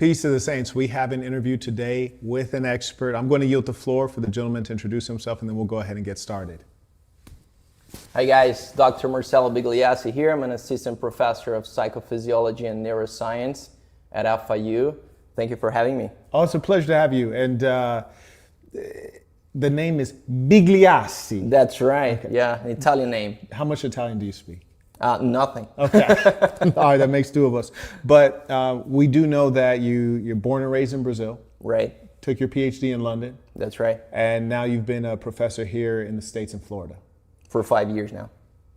Peace to the saints. We have an interview today with an expert. I'm going to yield the floor for the gentleman to introduce himself, and then we'll go ahead and get started. Hi guys, Dr. Marcelo Bigliassi here. I'm an assistant professor of psychophysiology and neuroscience at FIU. Thank you for having me. Oh, it's a pleasure to have you. And the name is Bigliassi. That's right. Okay. Yeah, an Italian name. How much Italian do you speak? Nothing. Okay. All right, that makes two of us. But we do know that you're born and raised in Brazil. Right. Took your PhD in London. That's right. And now you've been a professor here in the States in Florida. For 5 years now.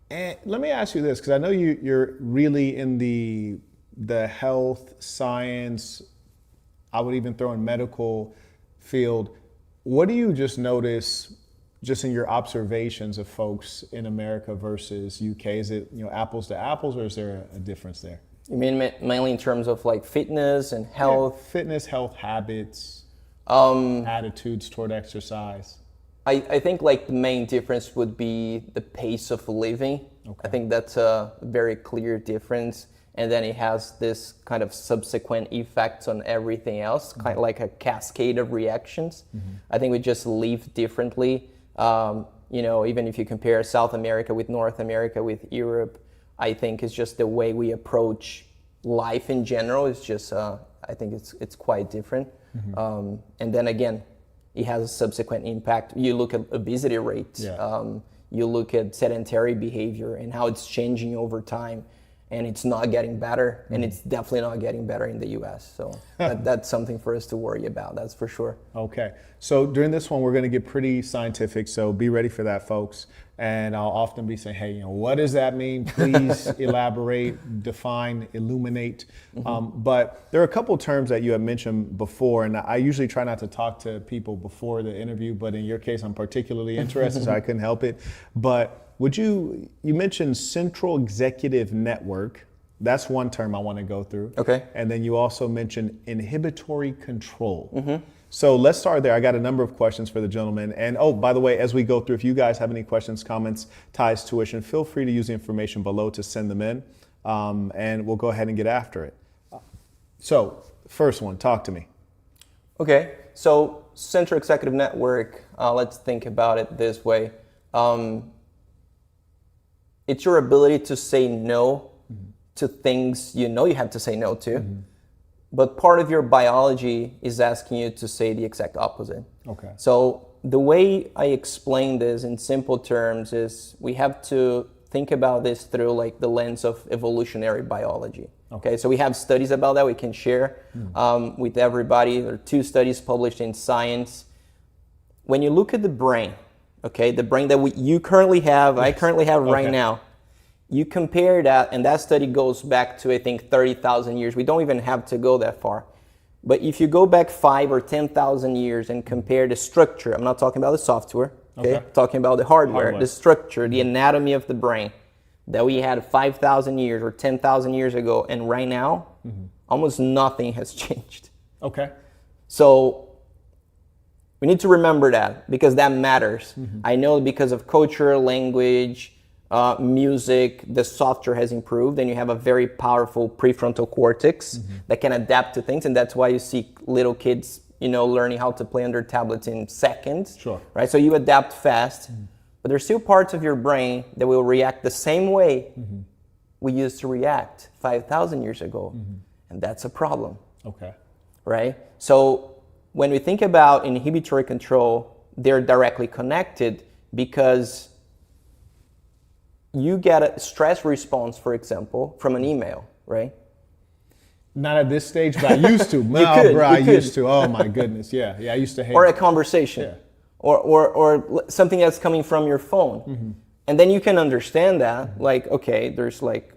And let me ask you this, because I know you're really in the health, science, I would even throw in medical field. What do you just notice just in your observations of folks in America versus UK? Is it apples to apples, or is there a difference there? You mean mainly in terms of like fitness and health? Yeah, fitness, health habits, attitudes toward exercise. I think like the main difference would be the pace of living. Okay. I think that's a very clear difference. And then it has this kind of subsequent effects on everything else, kind of like a cascade of reactions. I think we just live differently. Even if you compare South America with North America with Europe, I think it's just the way we approach life in general is just, I think it's quite different. And then again, it has a subsequent impact. You look at obesity rates, you look at sedentary behavior and how it's changing over time, and it's not getting better, and it's definitely not getting better in the US. So that's something for us to worry about, that's for sure. Okay, so during this one, we're gonna get pretty scientific, so be ready for that, folks. And I'll often be saying, hey, what does that mean? Please elaborate, define, illuminate. But there are a couple terms that you have mentioned before, and I usually try not to talk to people before the interview, but in your case, I'm particularly interested, so I couldn't help it. But you mentioned central executive network. That's one term I want to go through. Okay. And then you also mentioned inhibitory control. So let's start there. I got a number of questions for the gentleman. And oh, by the way, as we go through, if you guys have any questions, comments, ties, tuition, feel free to use the information below to send them in, and we'll go ahead and get after it. So first one, talk to me. Okay, so central executive network, let's think about it this way. It's your ability to say no to things you know you have to say no to. But part of your biology is asking you to say the exact opposite. Okay. So the way I explain this in simple terms is we have to think about this through like the lens of evolutionary biology. Okay, so we have studies about that we can share with everybody. There are 2 studies published in Science. When you look at the brain, okay, the brain that you currently have, I currently have right now, you compare that, and that study goes back to, I think, 30,000 years. We don't even have to go that far. But if you go back 5 or 10,000 years and compare the structure, I'm not talking about the software, okay? I'm talking about the hardware, the structure, the anatomy of the brain that we had 5,000 years or 10,000 years ago, and right now, almost nothing has changed. Okay. So we need to remember that, because that matters. I know because of culture, language, music, the software has improved, and you have a very powerful prefrontal cortex that can adapt to things, and that's why you see little kids, learning how to play on their tablets in seconds. Sure. Right? So you adapt fast, but there's still parts of your brain that will react the same way we used to react 5,000 years ago, and that's a problem. Okay. Right? So when we think about inhibitory control, they're directly connected, because you get a stress response, for example, from an email, right? Not at this stage, but I used to. I used to. Oh my goodness, yeah, I used to hate. Or a conversation, or something that's coming from your phone, and then you can understand that, like, okay, there's like,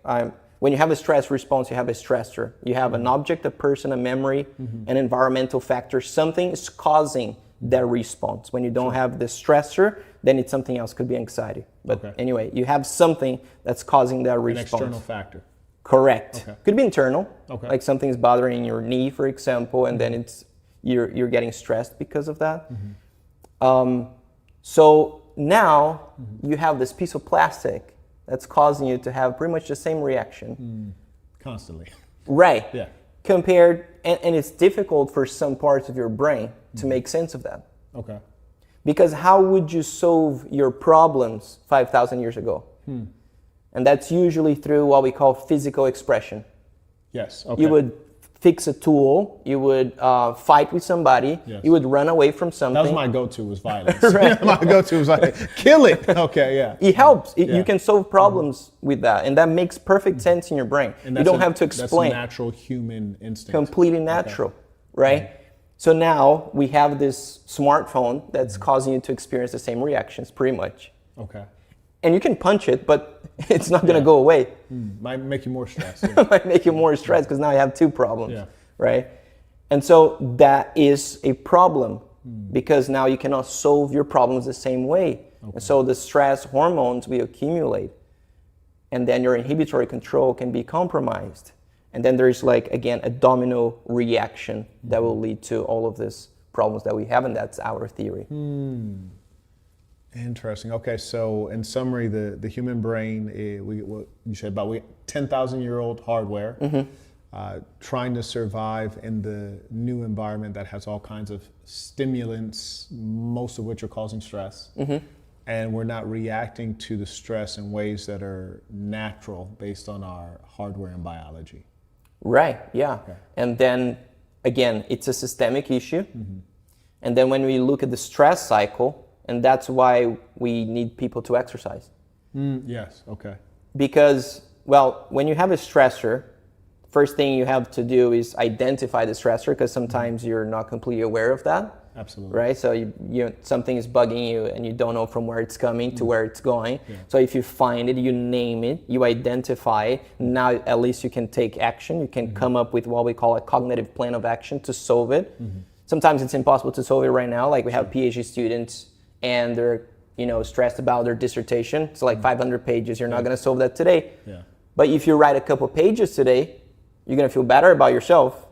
when you have a stress response, you have a stressor. You have an object, a person, a memory, an environmental factor. Something is causing that response. When you don't have the stressor, then it's something else. Could be anxiety. But anyway, you have something that's causing that response. An external factor. Correct. Okay. Could be internal. Okay. Like something's bothering your knee, for example, and then you're getting stressed because of that. So now you have this piece of plastic that's causing you to have pretty much the same reaction. Constantly. Right. Yeah. compared, and it's difficult for some parts of your brain to make sense of that. Okay. Because how would you solve your problems 5,000 years ago? And that's usually through what we call physical expression. Yes. Okay. You would fix a tool, you would fight with somebody, Yes. you would run away from something. That was my go-to, was violence. My go-to was like, kill it. Okay, yeah. It helps. Yeah. You can solve problems with that, and that makes perfect sense in your brain. And You don't have to explain. That's a natural human instinct. Completely natural, right? So now we have this smartphone that's causing you to experience the same reactions, pretty much. Okay. And you can punch it, but it's not going to go away. Might make you more stressed. It might make you more stressed because now you have two problems, Yeah. right? And so that is a problem because now you cannot solve your problems the same way. And so the stress hormones will accumulate, and then your inhibitory control can be compromised. And then there's like, again, a domino reaction that will lead to all of these problems that we have, and that's our theory. Interesting. Okay, so in summary, the human brain, what you said about 10,000-year-old hardware, trying to survive in the new environment that has all kinds of stimulants, most of which are causing stress. And we're not reacting to the stress in ways that are natural based on our hardware and biology. Right, yeah. Okay. And then, again, it's a systemic issue. And then when we look at the stress cycle, and that's why we need people to exercise. Yes, okay. Because, well, when you have a stressor, first thing you have to do is identify the stressor, because sometimes you're not completely aware of that. Absolutely. Right? So you something is bugging you and you don't know from where it's coming to where it's going. Yeah. So if you find it, you name it, you identify it, now at least you can take action. You can come up with what we call a cognitive plan of action to solve it. Sometimes it's impossible to solve it right now. Like we have PhD students and they're stressed about their dissertation. It's like 500 pages. You're not going to solve that today. Yeah. But if you write a couple pages today, you're going to feel better about yourself.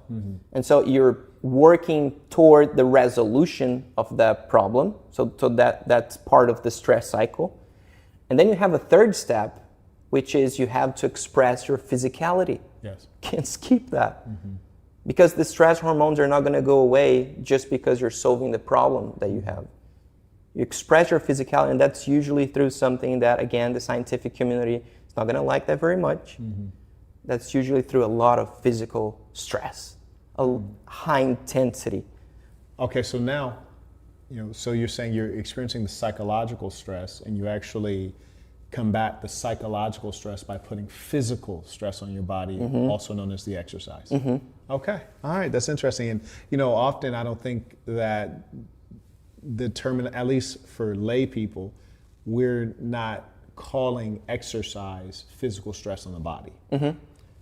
And so you're working toward the resolution of that problem. So that's part of the stress cycle. And then you have a third step, which is you have to express your physicality. Yes. Can't skip that. Because the stress hormones are not going to go away just because you're solving the problem that you have. You express your physicality, and that's usually through something that, again, the scientific community is not going to like that very much. That's usually through a lot of physical stress, a high intensity. Okay, so now, so you're saying you're experiencing the psychological stress, and you actually combat the psychological stress by putting physical stress on your body, also known as the exercise. Okay, all right, that's interesting. And often I don't think that the term, at least for lay people, we're not calling exercise physical stress on the body.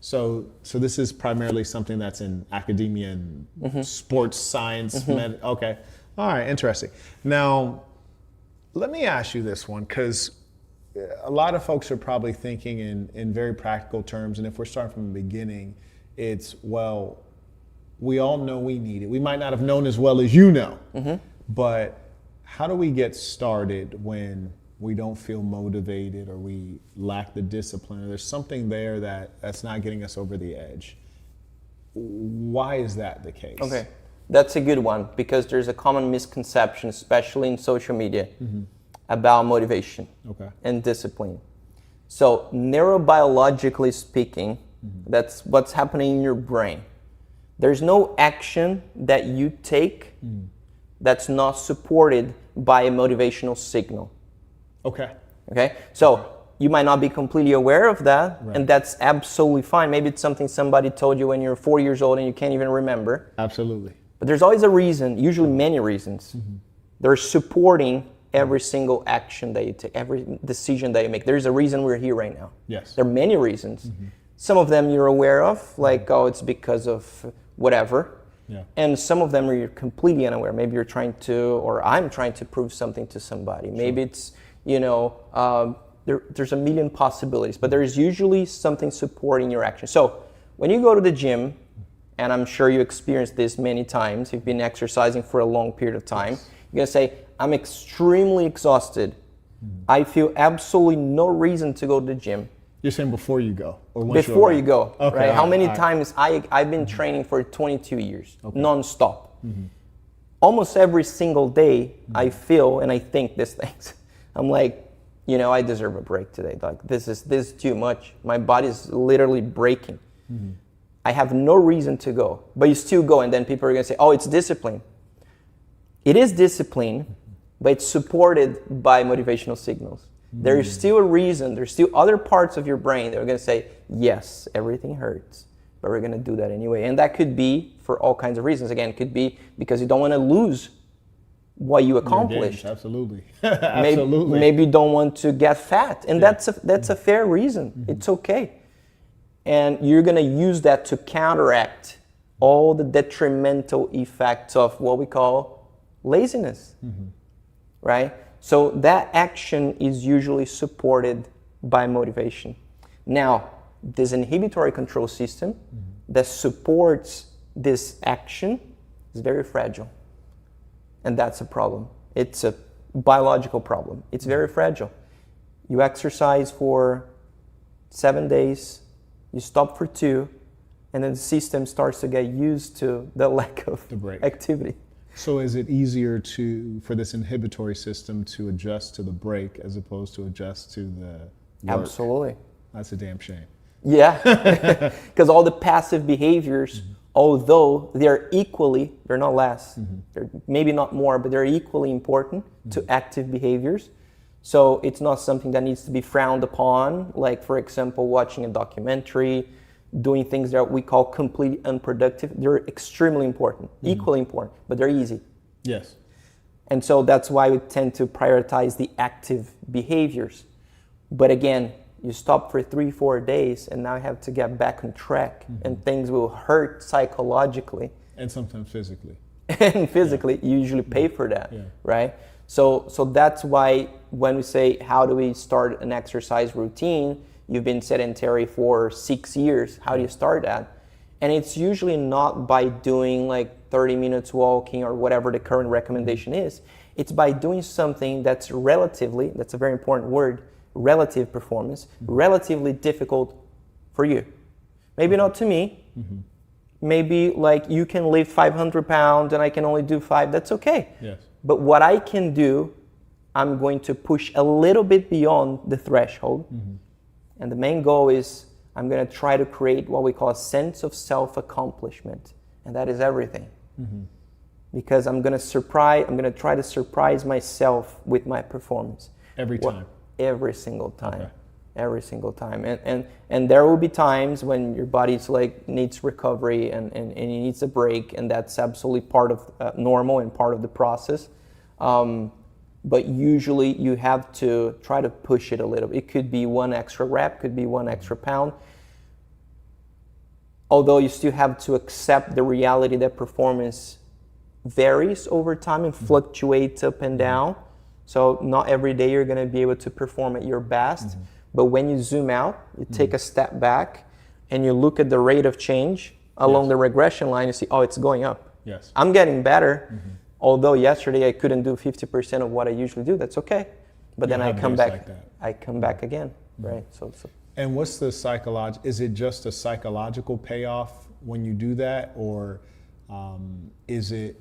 So this is primarily something that's in academia and sports science. Okay, all right, interesting. Now, let me ask you this one, because a lot of folks are probably thinking in very practical terms, and if we're starting from the beginning, it's, well, we all know we need it. We might not have known as well as you know, but how do we get started when we don't feel motivated or we lack the discipline, or there's something there that's not getting us over the edge? Why is that the case? Okay, that's a good one, because there's a common misconception, especially in social media, about motivation and discipline. So neurobiologically speaking, that's what's happening in your brain. There's no action that you take that's not supported by a motivational signal. Okay, so you might not be completely aware of that, and that's absolutely fine. Maybe it's something somebody told you when you're 4 years old and you can't even remember. Absolutely. But there's always a reason, usually many reasons. They're supporting every single action that you take, every decision that you make. There's a reason we're here right now. Yes. There are many reasons. Some of them you're aware of, like, oh, it's because of whatever. Yeah. And some of them are you're completely unaware. Maybe you're trying to, or I'm trying to prove something to somebody. Maybe it's, there's a million possibilities, but there's usually something supporting your action. So when you go to the gym, and I'm sure you experienced this many times, you've been exercising for a long period of time, you're gonna say, I'm extremely exhausted. I feel absolutely no reason to go to the gym. You're saying before you go, or once Before you go, Okay, right? How many all right. times I've been training for 22 years, nonstop. Almost every single day, I feel and I think these things. I'm like, you know, I deserve a break today. Like this is too much. My body's literally breaking. I have no reason to go, but you still go, and then people are gonna say, "Oh, it's discipline." It is discipline, but it's supported by motivational signals. There is still a reason. There's still other parts of your brain that are gonna say, "Yes, everything hurts, but we're gonna do that anyway." And that could be for all kinds of reasons. Again, it could be because you don't want to lose what you accomplished. Absolutely. Maybe, Absolutely. maybe you don't want to get fat, and that's a fair reason. It's okay. And you're going to use that to counteract all the detrimental effects of what we call laziness, right? So that action is usually supported by motivation. Now, this inhibitory control system that supports this action is very fragile. And that's a problem. It's a biological problem. It's very fragile. You exercise for 7 days, you stop for 2, and then the system starts to get used to the lack of activity. So is it easier for this inhibitory system to adjust to the break as opposed to adjust to the work? Absolutely. That's a damn shame. Yeah, because all the passive behaviors, although they're not less, they're maybe not more, but they're equally important to active behaviors. So it's not something that needs to be frowned upon, like, for example, watching a documentary, doing things that we call completely unproductive. They're extremely important, equally important, but they're easy. Yes. And so that's why we tend to prioritize the active behaviors. But again, you stop for 3-4 days and now you have to get back on track, and things will hurt psychologically. And sometimes physically. And physically, you usually pay for that, right? So that's why when we say, how do we start an exercise routine? You've been sedentary for 6 years. How do you start that? And it's usually not by doing like 30 minutes walking or whatever the current recommendation is. It's by doing something that's that's a very important word, relative performance, relatively difficult for you. Maybe not to me. Maybe like you can lift 500 pounds and I can only do 5. That's okay. Yes. But what I can do, I'm going to push a little bit beyond the threshold. And the main goal is I'm going to try to create what we call a sense of self-accomplishment. And that is everything. Because I'm going to try to surprise myself with my performance. Every time? Every single time. Okay. Every single time. And there will be times when your body's like needs recovery and it needs a break, and that's absolutely part of normal and part of the process. But usually you have to try to push it a little. It could be 1 extra rep, could be 1 extra pound. Although you still have to accept the reality that performance varies over time and fluctuates up and down. So not every day you're going to be able to perform at your best. But when you zoom out, you take a step back and you look at the rate of change along the regression line, you see, oh, it's going up. Yes. I'm getting better. Although yesterday I couldn't do 50% of what I usually do, that's okay. But then I come back, I come back again, right? So. And what's the is it just a psychological payoff when you do that? Or is it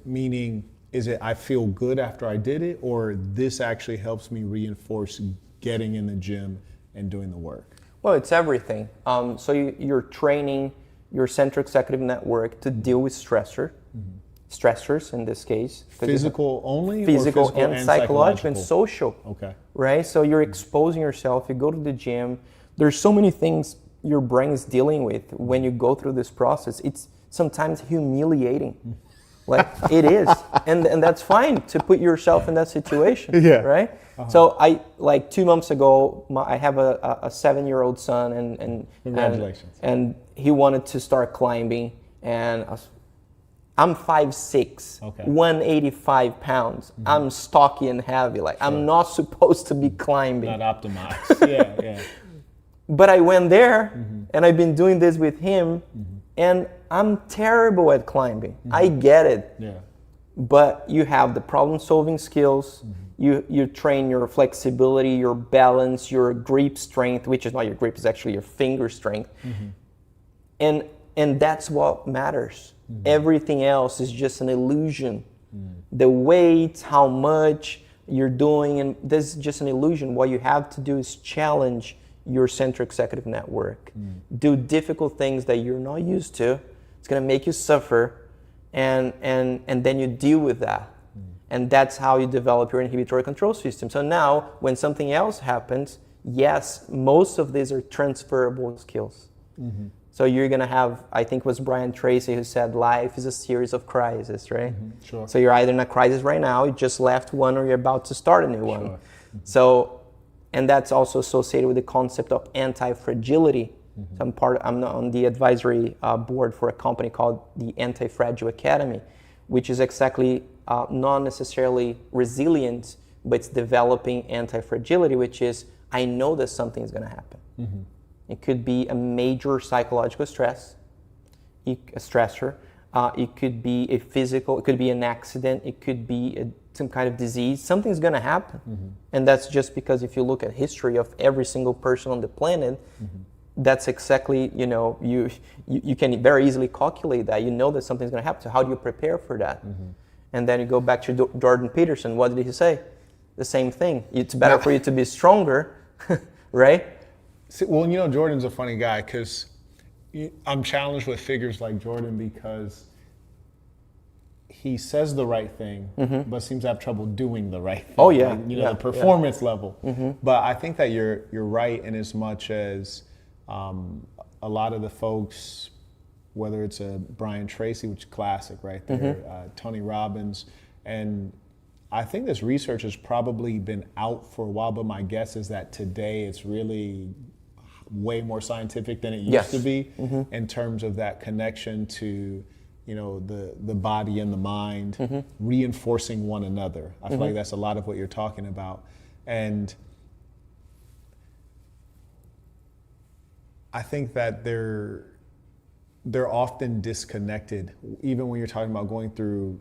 I feel good after I did it? Or this actually helps me reinforce getting in the gym and doing the work? Well, it's everything. So you're training your central executive network to deal with stressors in this case. Physical only? Physical and psychological and social. Okay. Right? So you're exposing yourself, you go to the gym. There's so many things your brain is dealing with when you go through this process. It's sometimes humiliating. Like it is. And that's fine to put yourself in that situation. Right? So I, like 2 months ago, I have a 7-year-old son and congratulations. And he wanted to start climbing, and I'm 5'6", 185 pounds. I'm stocky and heavy. Like I'm not supposed to be climbing. Not optimized. Yeah. But I went there and I've been doing this with him, and I'm terrible at climbing. I get it. Yeah. but you have the problem solving skills. You train your flexibility, your balance, your grip strength, which is not your grip, it's actually your finger strength. And that's what matters. Everything else is just an illusion. The weight, how much you're doing, and this is just an illusion. What you have to do is challenge your central executive network. Do difficult things that you're not used to. It's gonna make you suffer, and then you deal with that. And that's how you develop your inhibitory control system. So now, when something else happens, yes, most of these are transferable skills. So you're gonna have, I think it was Brian Tracy who said, life is a series of crises, right? Sure. So you're either in a crisis right now, you just left one, or you're about to start a new one. So, and that's also associated with the concept of anti-fragility. So I'm on the advisory board for a company called the Anti-Fragile Academy, which is exactly not necessarily resilient, but it's developing anti-fragility, which is, I know that something is gonna happen. It could be a major psychological stress, a stressor. It could be a physical, it could be an accident, it could be some kind of disease. Something's going to happen. And that's just because if you look at history of every single person on the planet, that's exactly, you can very easily calculate that. You know that something's going to happen. So how do you prepare for that? And then you go back to Jordan Peterson. What did he say? The same thing. It's better for you to be stronger, right? See, well, Jordan's a funny guy because I'm challenged with figures like Jordan because he says the right thing, but seems to have trouble doing the right thing. Oh yeah, the performance level. But I think that you're right in as much as a lot of the folks, whether it's a Brian Tracy, which is classic right there, Tony Robbins, and I think this research has probably been out for a while, but my guess is that today it's really way more scientific than it used to be in terms of that connection to the body and the mind reinforcing one another. I feel like that's a lot of what you're talking about. And I think that they're often disconnected, even when you're talking about going through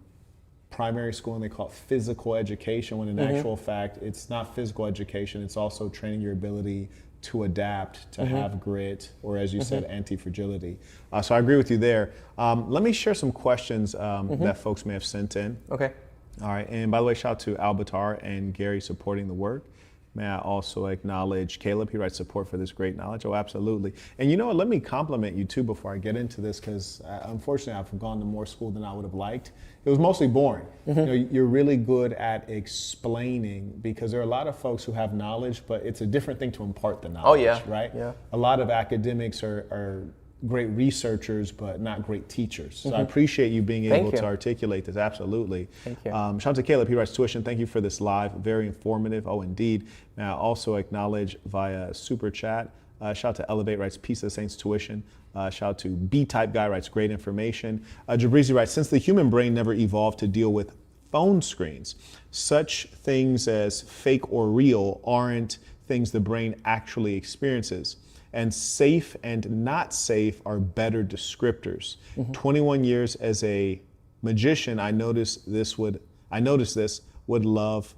primary school and they call it physical education, when in actual fact it's not physical education, it's also training your ability to adapt, to have grit, or as you said, anti-fragility. So I agree with you there. Let me share some questions that folks may have sent in. Okay. All right, and by the way, shout out to Albatar and Gary supporting the work. May I also acknowledge Caleb? He writes support for this great knowledge. Oh, absolutely. And you know what? Let me compliment you too before I get into this, because unfortunately I've gone to more school than I would have liked. It was mostly boring. You're really good at explaining, because there are a lot of folks who have knowledge, but it's a different thing to impart the knowledge, right? Yeah. A lot of academics are great researchers, but not great teachers. So I appreciate you being able to articulate this. Absolutely. Thank you. Shout out to Caleb. He writes, tuition, thank you for this live. Very informative. Oh, indeed. Now, also acknowledge via super chat. Shout out to Elevate, writes, Peace of the Saints tuition. Shout out to B-Type Guy, writes, great information. Jabrizi writes, since the human brain never evolved to deal with phone screens, such things as fake or real aren't things the brain actually experiences. And safe and not safe are better descriptors. 21 years as a magician, I noticed this, would love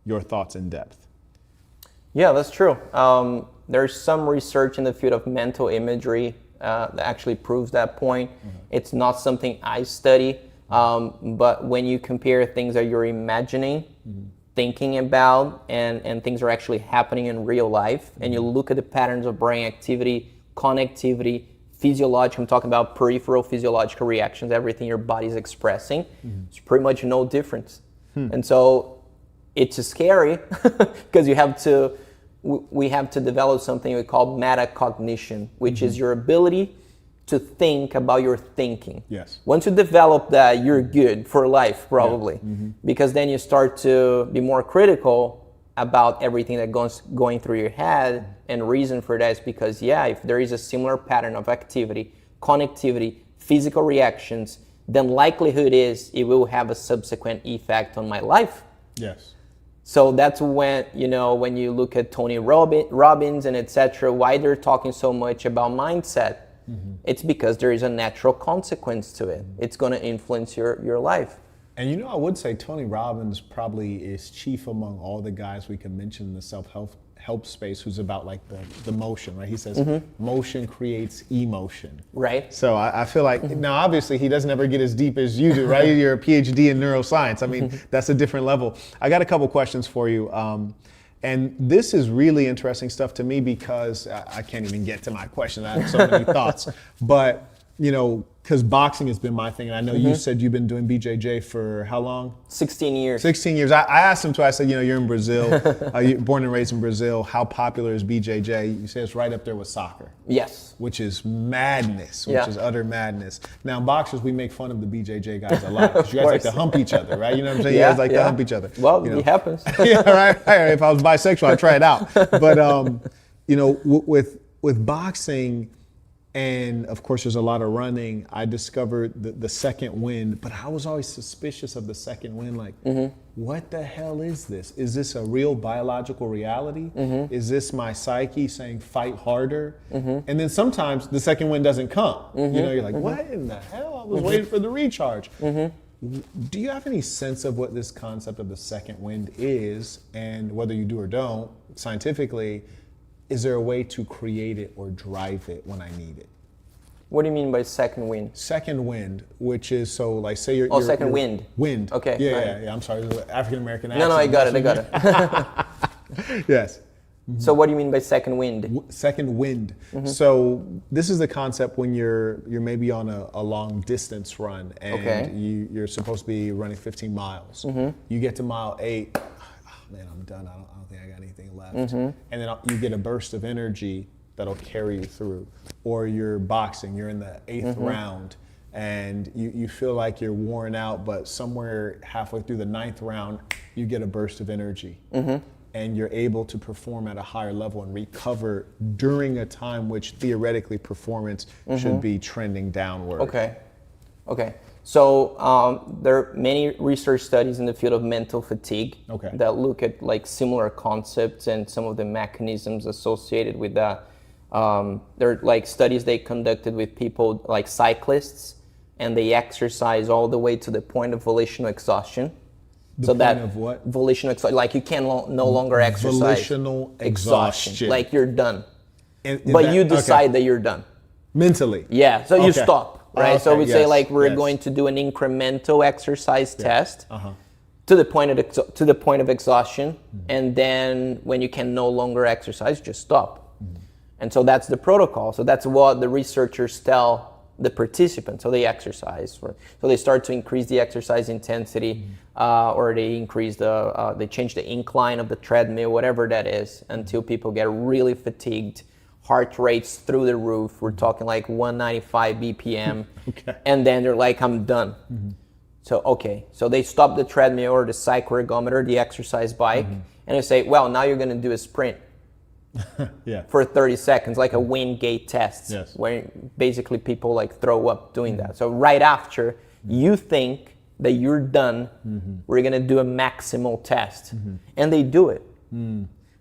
your thoughts in depth. Yeah, that's true. There's some research in the field of mental imagery that actually proves that point. It's not something I study, but when you compare things that you're imagining, thinking about, and things are actually happening in real life, and you look at the patterns of brain activity, connectivity, physiological, I'm talking about peripheral physiological reactions, everything your body's expressing, it's pretty much no difference. And so it's scary because we have to develop something we call metacognition, which is your ability to think about your thinking. Yes. Once you develop that, you're good for life, probably, because then you start to be more critical about everything that goes going through your head. And reason for that is because, if there is a similar pattern of activity, connectivity, physical reactions, then likelihood is it will have a subsequent effect on my life. Yes. So that's when, when you look at Tony Robbins and etc., why they're talking so much about mindset. It's because there is a natural consequence to it. It's going to influence your life. And I would say Tony Robbins probably is chief among all the guys we can mention in the self-help space who's about like the motion, right? He says motion creates emotion. Right. So I feel like, now obviously he doesn't ever get as deep as you do, right? You're a PhD in neuroscience. I mean, that's a different level. I got a couple questions for you. And this is really interesting stuff to me because I can't even get to my question. I have so many thoughts. But, because boxing has been my thing. And I know you said you've been doing BJJ for how long? 16 years. 16 years. I asked him twice, I said, you're in Brazil, you're born and raised in Brazil. How popular is BJJ? You say it's right up there with soccer. Yes. Which is madness, which is utter madness. Now, boxers, we make fun of the BJJ guys a lot because you guys like to hump each other, right? You know what I'm saying? You guys like to hump each other. Well, it happens. Yeah, right. If I was bisexual, I'd try it out. But, with boxing, and of course, there's a lot of running. I discovered the second wind, but I was always suspicious of the second wind. Like, what the hell is this? Is this a real biological reality? Is this my psyche saying fight harder? And then sometimes the second wind doesn't come. You're like, what in the hell? I was waiting for the recharge. Do you have any sense of what this concept of the second wind is, and whether you do or don't, scientifically? Is there a way to create it or drive it when I need it? What do you mean by second wind? Second wind, which is say you're... Oh, second wind. Wind. Okay. Yeah. I'm sorry, African-American accent. No, I got it. Yes. So what do you mean by second wind? Second wind. So this is the concept when you're maybe on a long distance run and you're supposed to be running 15 miles. You get to mile 8, man, I'm done. I don't think I got anything left. And then you get a burst of energy that'll carry you through. Or you're boxing, you're in the 8th round, and you feel like you're worn out, but somewhere halfway through the 9th round, you get a burst of energy. And you're able to perform at a higher level and recover during a time which theoretically performance should be trending downward. Okay. So there are many research studies in the field of mental fatigue that look at like similar concepts and some of the mechanisms associated with that. There are like studies they conducted with people like cyclists, and they exercise all the way to the point of volitional exhaustion. The point of what? Volitional exhaustion, like you can no longer exercise. Volitional exhaustion. Like you're done. But you decide that you're done. Mentally. Yeah, so you stop. Right, so we say like we're going to do an incremental exercise test to the point of exhaustion, and then when you can no longer exercise, just stop. And so that's the protocol. So that's what the researchers tell the participants. So they exercise, so they start to increase the exercise intensity, or they they change the incline of the treadmill, whatever that is, until people get really fatigued. Heart rates through the roof. We're talking like 195 BPM. And then they're like, I'm done. So they stop the treadmill or the cycle ergometer, the exercise bike, and they say, well, now you're going to do a sprint for 30 seconds, like a wind gate test, where basically people like throw up doing that. So right after you think that you're done, we're going to do a maximal test. And they do it,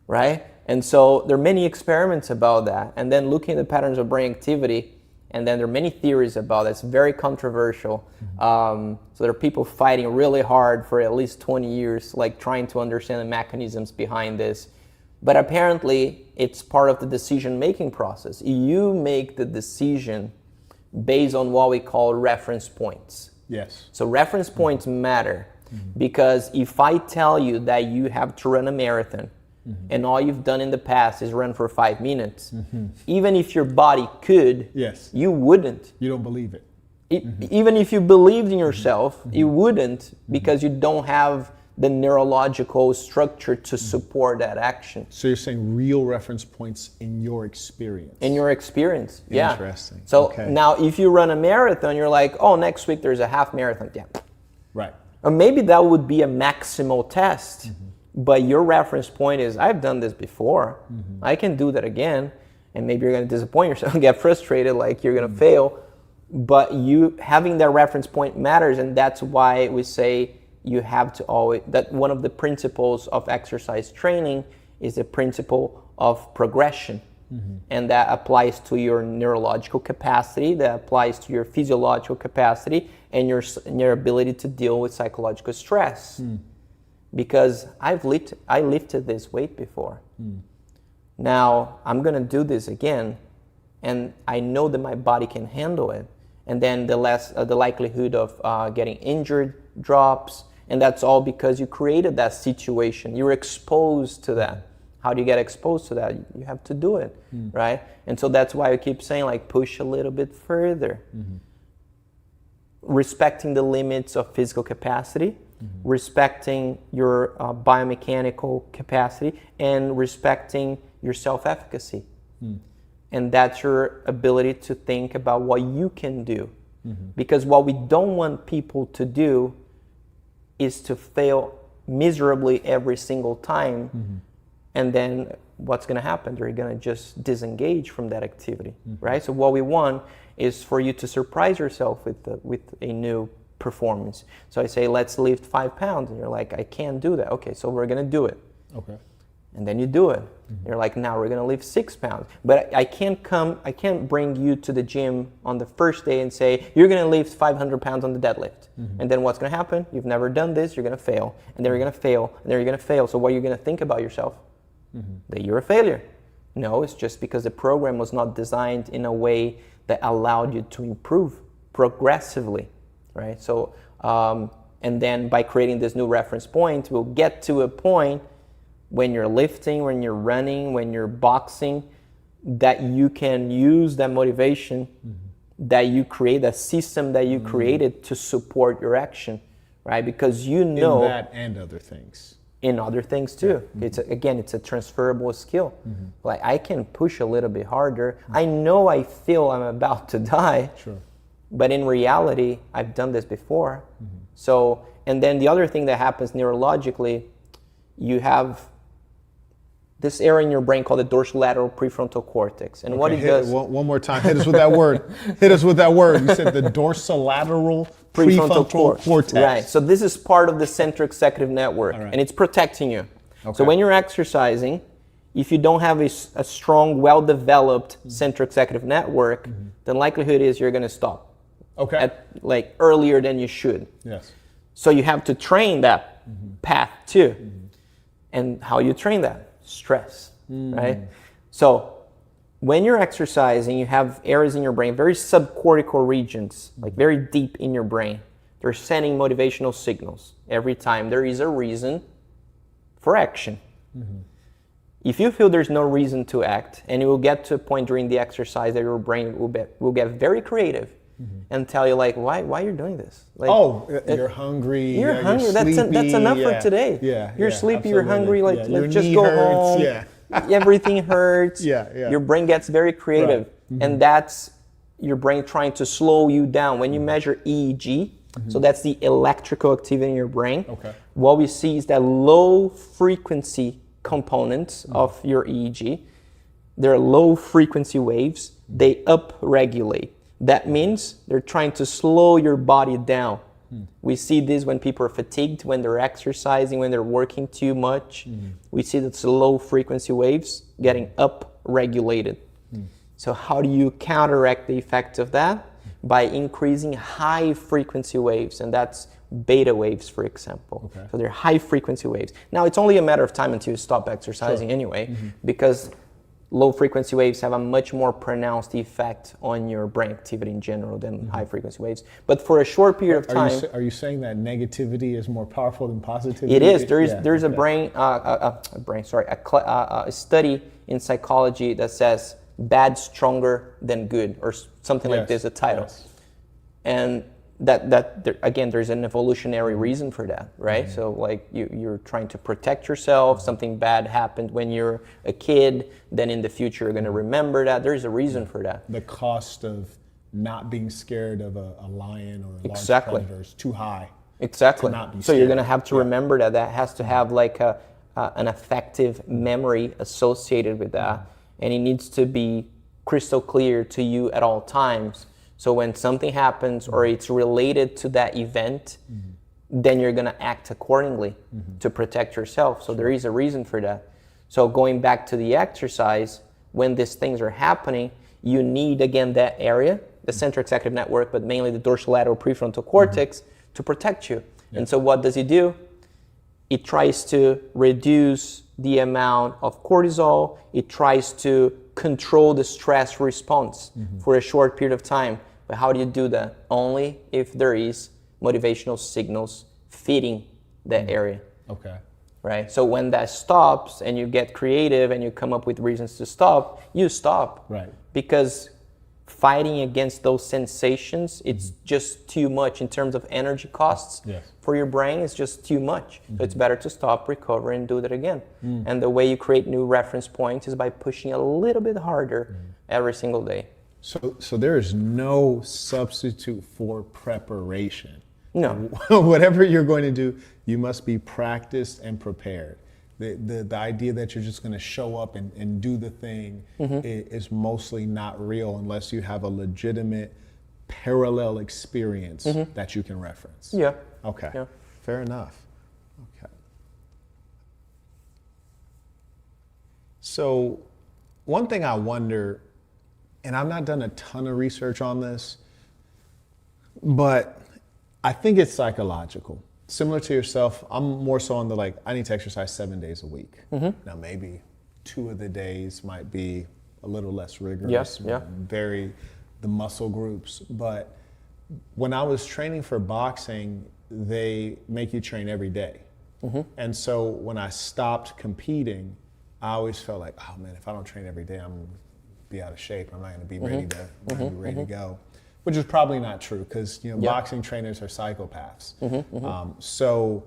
right? And so there are many experiments about that. And then looking at the patterns of brain activity, and then there are many theories about that. It's very controversial. So there are people fighting really hard for at least 20 years, like trying to understand the mechanisms behind this. But apparently it's part of the decision-making process. You make the decision based on what we call reference points. Yes. So reference points matter because if I tell you that you have to run a marathon, and all you've done in the past is run for 5 minutes, even if your body could, you wouldn't. You don't believe it. Even if you believed in yourself, you wouldn't, because you don't have the neurological structure to support that action. So you're saying real reference points in your experience. In your experience, yeah. Interesting. So now if you run a marathon, you're like, oh, next week there's a half marathon. Yeah. Right. Or maybe that would be a maximal test. But your reference point is, I've done this before. I can do that again. And maybe you're going to disappoint yourself and get frustrated, like you're going to fail. But you having that reference point matters. And that's why we say you have to always, that one of the principles of exercise training is the principle of progression. And that applies to your neurological capacity, that applies to your physiological capacity, and your ability to deal with psychological stress. Because I lifted this weight before. Now I'm gonna do this again, and I know that my body can handle it. And then the likelihood of getting injured drops, and that's all because you created that situation. You were exposed to that. How do you get exposed to that? You have to do it, right? And so that's why I keep saying, like, push a little bit further. Respecting the limits of physical capacity, respecting your biomechanical capacity, and respecting your self-efficacy. And that's your ability to think about what you can do. Because what we don't want people to do is to fail miserably every single time. And then what's going to happen? They're going to just disengage from that activity, right? So what we want is for you to surprise yourself with a new performance. So I say, let's lift 5 pounds. And you're like, I can't do that. Okay, so we're going to do it. Okay. And then you do it. You're like, now we're going to lift 6 pounds. But I can't bring you to the gym on the first day and say, you're going to lift 500 pounds on the deadlift. And then what's going to happen? You've never done this. You're going to fail. And then you're going to fail. And then you're going to fail. So what are you going to think about yourself? That you're a failure. No, it's just because the program was not designed in a way that allowed you to improve progressively, right? So, and then by creating this new reference point, we'll get to a point when you're lifting, when you're running, when you're boxing, that you can use that motivation that you create, that system that you created to support your action, right? Because you know... In that and other things. In other things too. It's a transferable skill. Like, I can push a little bit harder. I know I feel I'm about to die, but in reality, I've done this before. So, and then the other thing that happens neurologically, you have this area in your brain called the dorsolateral prefrontal cortex. And what it does... One more time. Hit us with that word. Hit us with that word. You said the dorsolateral prefrontal cortex. Right. So this is part of the central executive network, and it's protecting you. So when you're exercising, if you don't have a strong, well-developed central executive network, the likelihood is you're going to stop. Like earlier than you should. Yes. So you have to train that path too. And how you train that? Stress, right? So when you're exercising, you have areas in your brain, very subcortical regions, like very deep in your brain. They're sending motivational signals every time there is a reason for action. If you feel there's no reason to act, and you will get to a point during the exercise that your brain will get very creative and tell you, like, why you're doing this? Like, you're hungry. You're hungry. That's enough for today. You're sleepy. You're hungry. Like, let's just go home. Everything hurts. Your brain gets very creative, and that's your brain trying to slow you down. When you measure EEG, so that's the electrical activity in your brain. What we see is that low frequency components of your EEG. They're low frequency waves. They upregulate. That means they're trying to slow your body down. We see this when people are fatigued, when they're exercising, when they're working too much. We see that low frequency waves getting up-regulated. So how do you counteract the effect of that? By increasing high frequency waves, and that's beta waves, for example. So they're high frequency waves. Now, it's only a matter of time until you stop exercising anyway, because low frequency waves have a much more pronounced effect on your brain activity in general than high frequency waves. But for a short period of time... Are you saying that negativity is more powerful than positivity? It is. There's a study in psychology that says bad stronger than good, or something like this, a title. And again, there's an evolutionary reason for that, right? So like you're trying to protect yourself, something bad happened when you're a kid, then in the future you're going to remember that. There's a reason for that. The cost of not being scared of a lion or a large predator is too high. Exactly. To not be so you're going to scared. have to remember that has to have like an effective memory associated with that, and it needs to be crystal clear to you at all times. So when something happens or it's related to that event, then you're going to act accordingly to protect yourself. So there is a reason for that. So going back to the exercise, when these things are happening, you need, again, that area, the central executive network, but mainly the dorsolateral prefrontal cortex, to protect you. Yeah. And so what does it do? It tries to reduce the amount of cortisol. It tries to control the stress response for a short period of time. But how do you do that? Only if there is motivational signals feeding that area. Okay. Right? So when that stops and you get creative and you come up with reasons to stop, you stop. Right. Because fighting against those sensations, it's just too much in terms of energy costs. Yes. For your brain. It's just too much. So it's better to stop, recover, and do that again. And the way you create new reference points is by pushing a little bit harder every single day. So there is no substitute for preparation. No. Whatever you're going to do, you must be practiced and prepared. The idea that you're just going to show up and do the thing is mostly not real unless you have a legitimate parallel experience that you can reference. Yeah. Okay. Yeah. Fair enough. Okay. So one thing I wonder, and I've not done a ton of research on this, but I think it's psychological. Similar to yourself, I'm more so on the I need to exercise 7 days a week. Now maybe 2 of the days might be a little less rigorous, vary the muscle groups. But when I was training for boxing, they make you train every day. And so when I stopped competing, I always felt like, oh man, if I don't train every day, I'm gonna be out of shape. I'm not gonna be ready to go. Which is probably not true because boxing trainers are psychopaths. So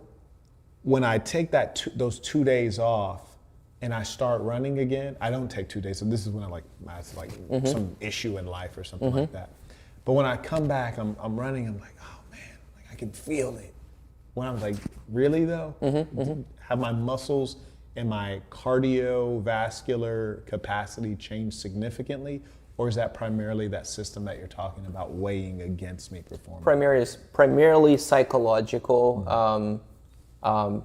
when I take those 2 days off and I start running again, I don't take 2 days. So this is when I have some issue in life or something like that. But when I come back, I'm running. I'm like, oh man, I can feel it. When I'm like, really though? Have my muscles and my cardiovascular capacity changed significantly? Or is that primarily that system that you're talking about weighing against me performing? Primarily psychological.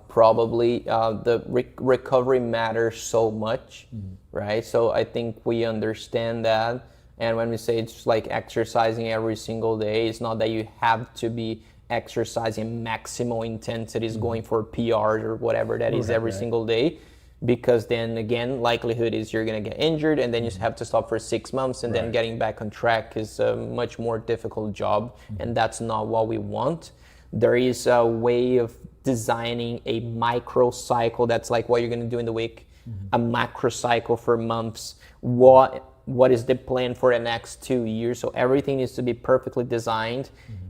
Probably the recovery matters so much, right? So I think we understand that. And when we say it's like exercising every single day, it's not that you have to be exercising maximal intensities, going for PRs or whatever that is every single day. Because then again, likelihood is you're going to get injured and then you have to stop for 6 months and then getting back on track is a much more difficult job, and that's not what we want. There is a way of designing a micro cycle that's like what you're going to do in the week, a macro cycle for months, what is the plan for the next 2 years. So everything needs to be perfectly designed,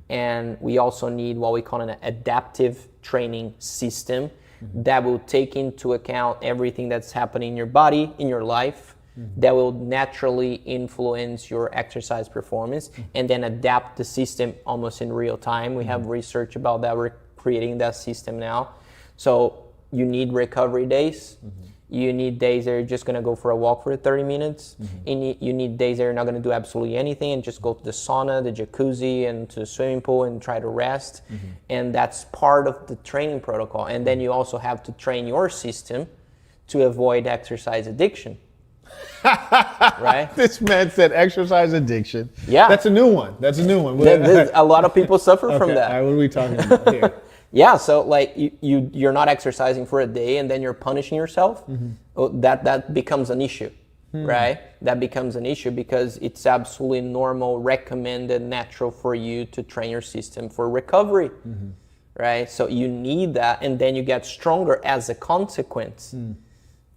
and we also need what we call an adaptive training system that will take into account everything that's happening in your body, in your life, that will naturally influence your exercise performance, and then adapt the system almost in real time. We have research about that. We're creating that system now. So you need recovery days. You need days that you're just going to go for a walk for 30 minutes. You need days that you're not going to do absolutely anything and just go to the sauna, the jacuzzi, and to the swimming pool and try to rest. And that's part of the training protocol. And then you also have to train your system to avoid exercise addiction. Right? This man said exercise addiction. Yeah. That's a new one. A lot of people suffer from that. All right, what are we talking about here? Yeah, so like you're not exercising for a day and then you're punishing yourself. That becomes an issue, right? That becomes an issue because it's absolutely normal, recommended, natural for you to train your system for recovery, right? So you need that, and then you get stronger as a consequence.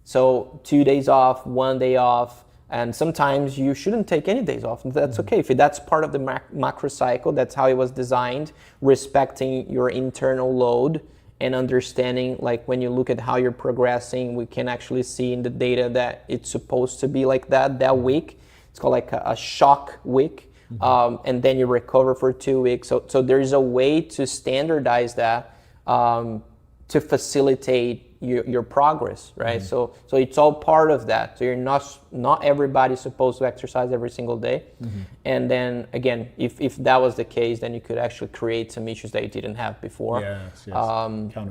So 2 days off, 1 day off, and sometimes you shouldn't take any days off. That's okay. If that's part of the macro cycle, that's how it was designed, respecting your internal load and understanding, like when you look at how you're progressing, we can actually see in the data that it's supposed to be like that week. It's called like a shock week. And then you recover for 2 weeks. So there's a way to standardize that to facilitate your progress, right? So it's all part of that. So you're not everybody's supposed to exercise every single day. And then again, if that was the case, then you could actually create some issues that you didn't have before. Yes.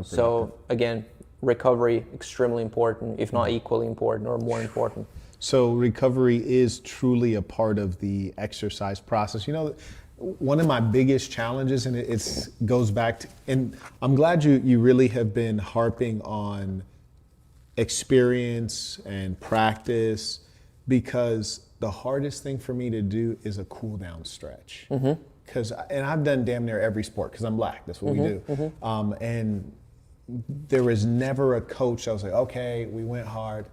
So again, recovery extremely important, if not equally important or more important. So recovery is truly a part of the exercise process. You know, one of my biggest challenges, and it goes back to, and I'm glad you really have been harping on experience and practice, because the hardest thing for me to do is a cool down stretch. Because, and I've done damn near every sport because I'm black. That's what we do. And there was never a coach that was like, okay, we went hard.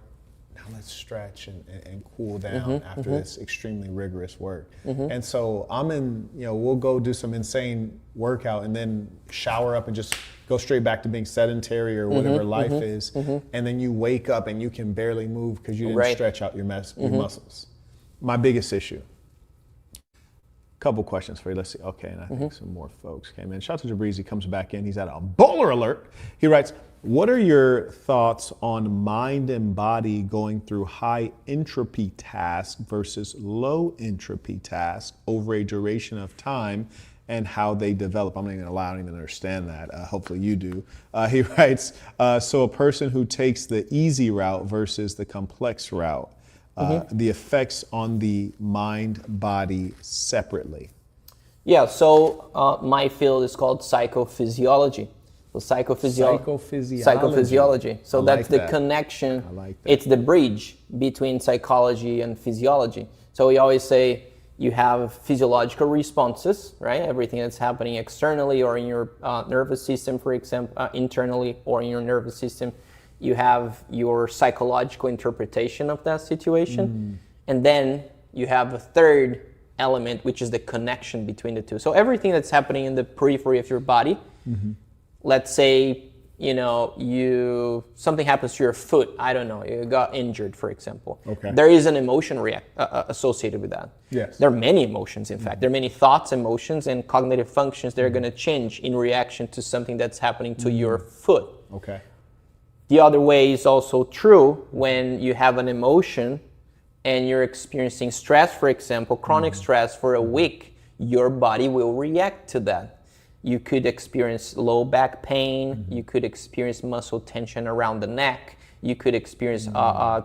Now let's stretch and cool down after this extremely rigorous work. And so I'm in, you know, we'll go do some insane workout and then shower up and just go straight back to being sedentary or whatever life is. And then you wake up and you can barely move because you didn't stretch out your muscles. My biggest issue. Couple questions for you. Let's see. Okay, and I think some more folks came in. Shout out to Jabrizi, comes back in. He's at a bowler alert. He writes, what are your thoughts on mind and body going through high entropy tasks versus low entropy tasks over a duration of time and how they develop? I'm not even allowing to understand that. Hopefully you do. He writes, so a person who takes the easy route versus the complex route, the effects on the mind body separately. Yeah, so my field is called psychophysiology. So psychophysiology. So that's the connection. I like that. It's the bridge between psychology and physiology. So we always say you have physiological responses, right? Everything that's happening externally or in your nervous system, for example, internally or in your nervous system. You have your psychological interpretation of that situation. And then you have a third element, which is the connection between the two. So everything that's happening in the periphery of your body, let's say, you know, something happens to your foot. I don't know, you got injured, for example. Okay. There is an emotion associated with that. Yes. There are many emotions, in fact. There are many thoughts, emotions, and cognitive functions that are going to change in reaction to something that's happening to your foot. Okay. The other way is also true when you have an emotion and you're experiencing stress, for example, chronic stress for a week, your body will react to that. You could experience low back pain, you could experience muscle tension around the neck, you could experience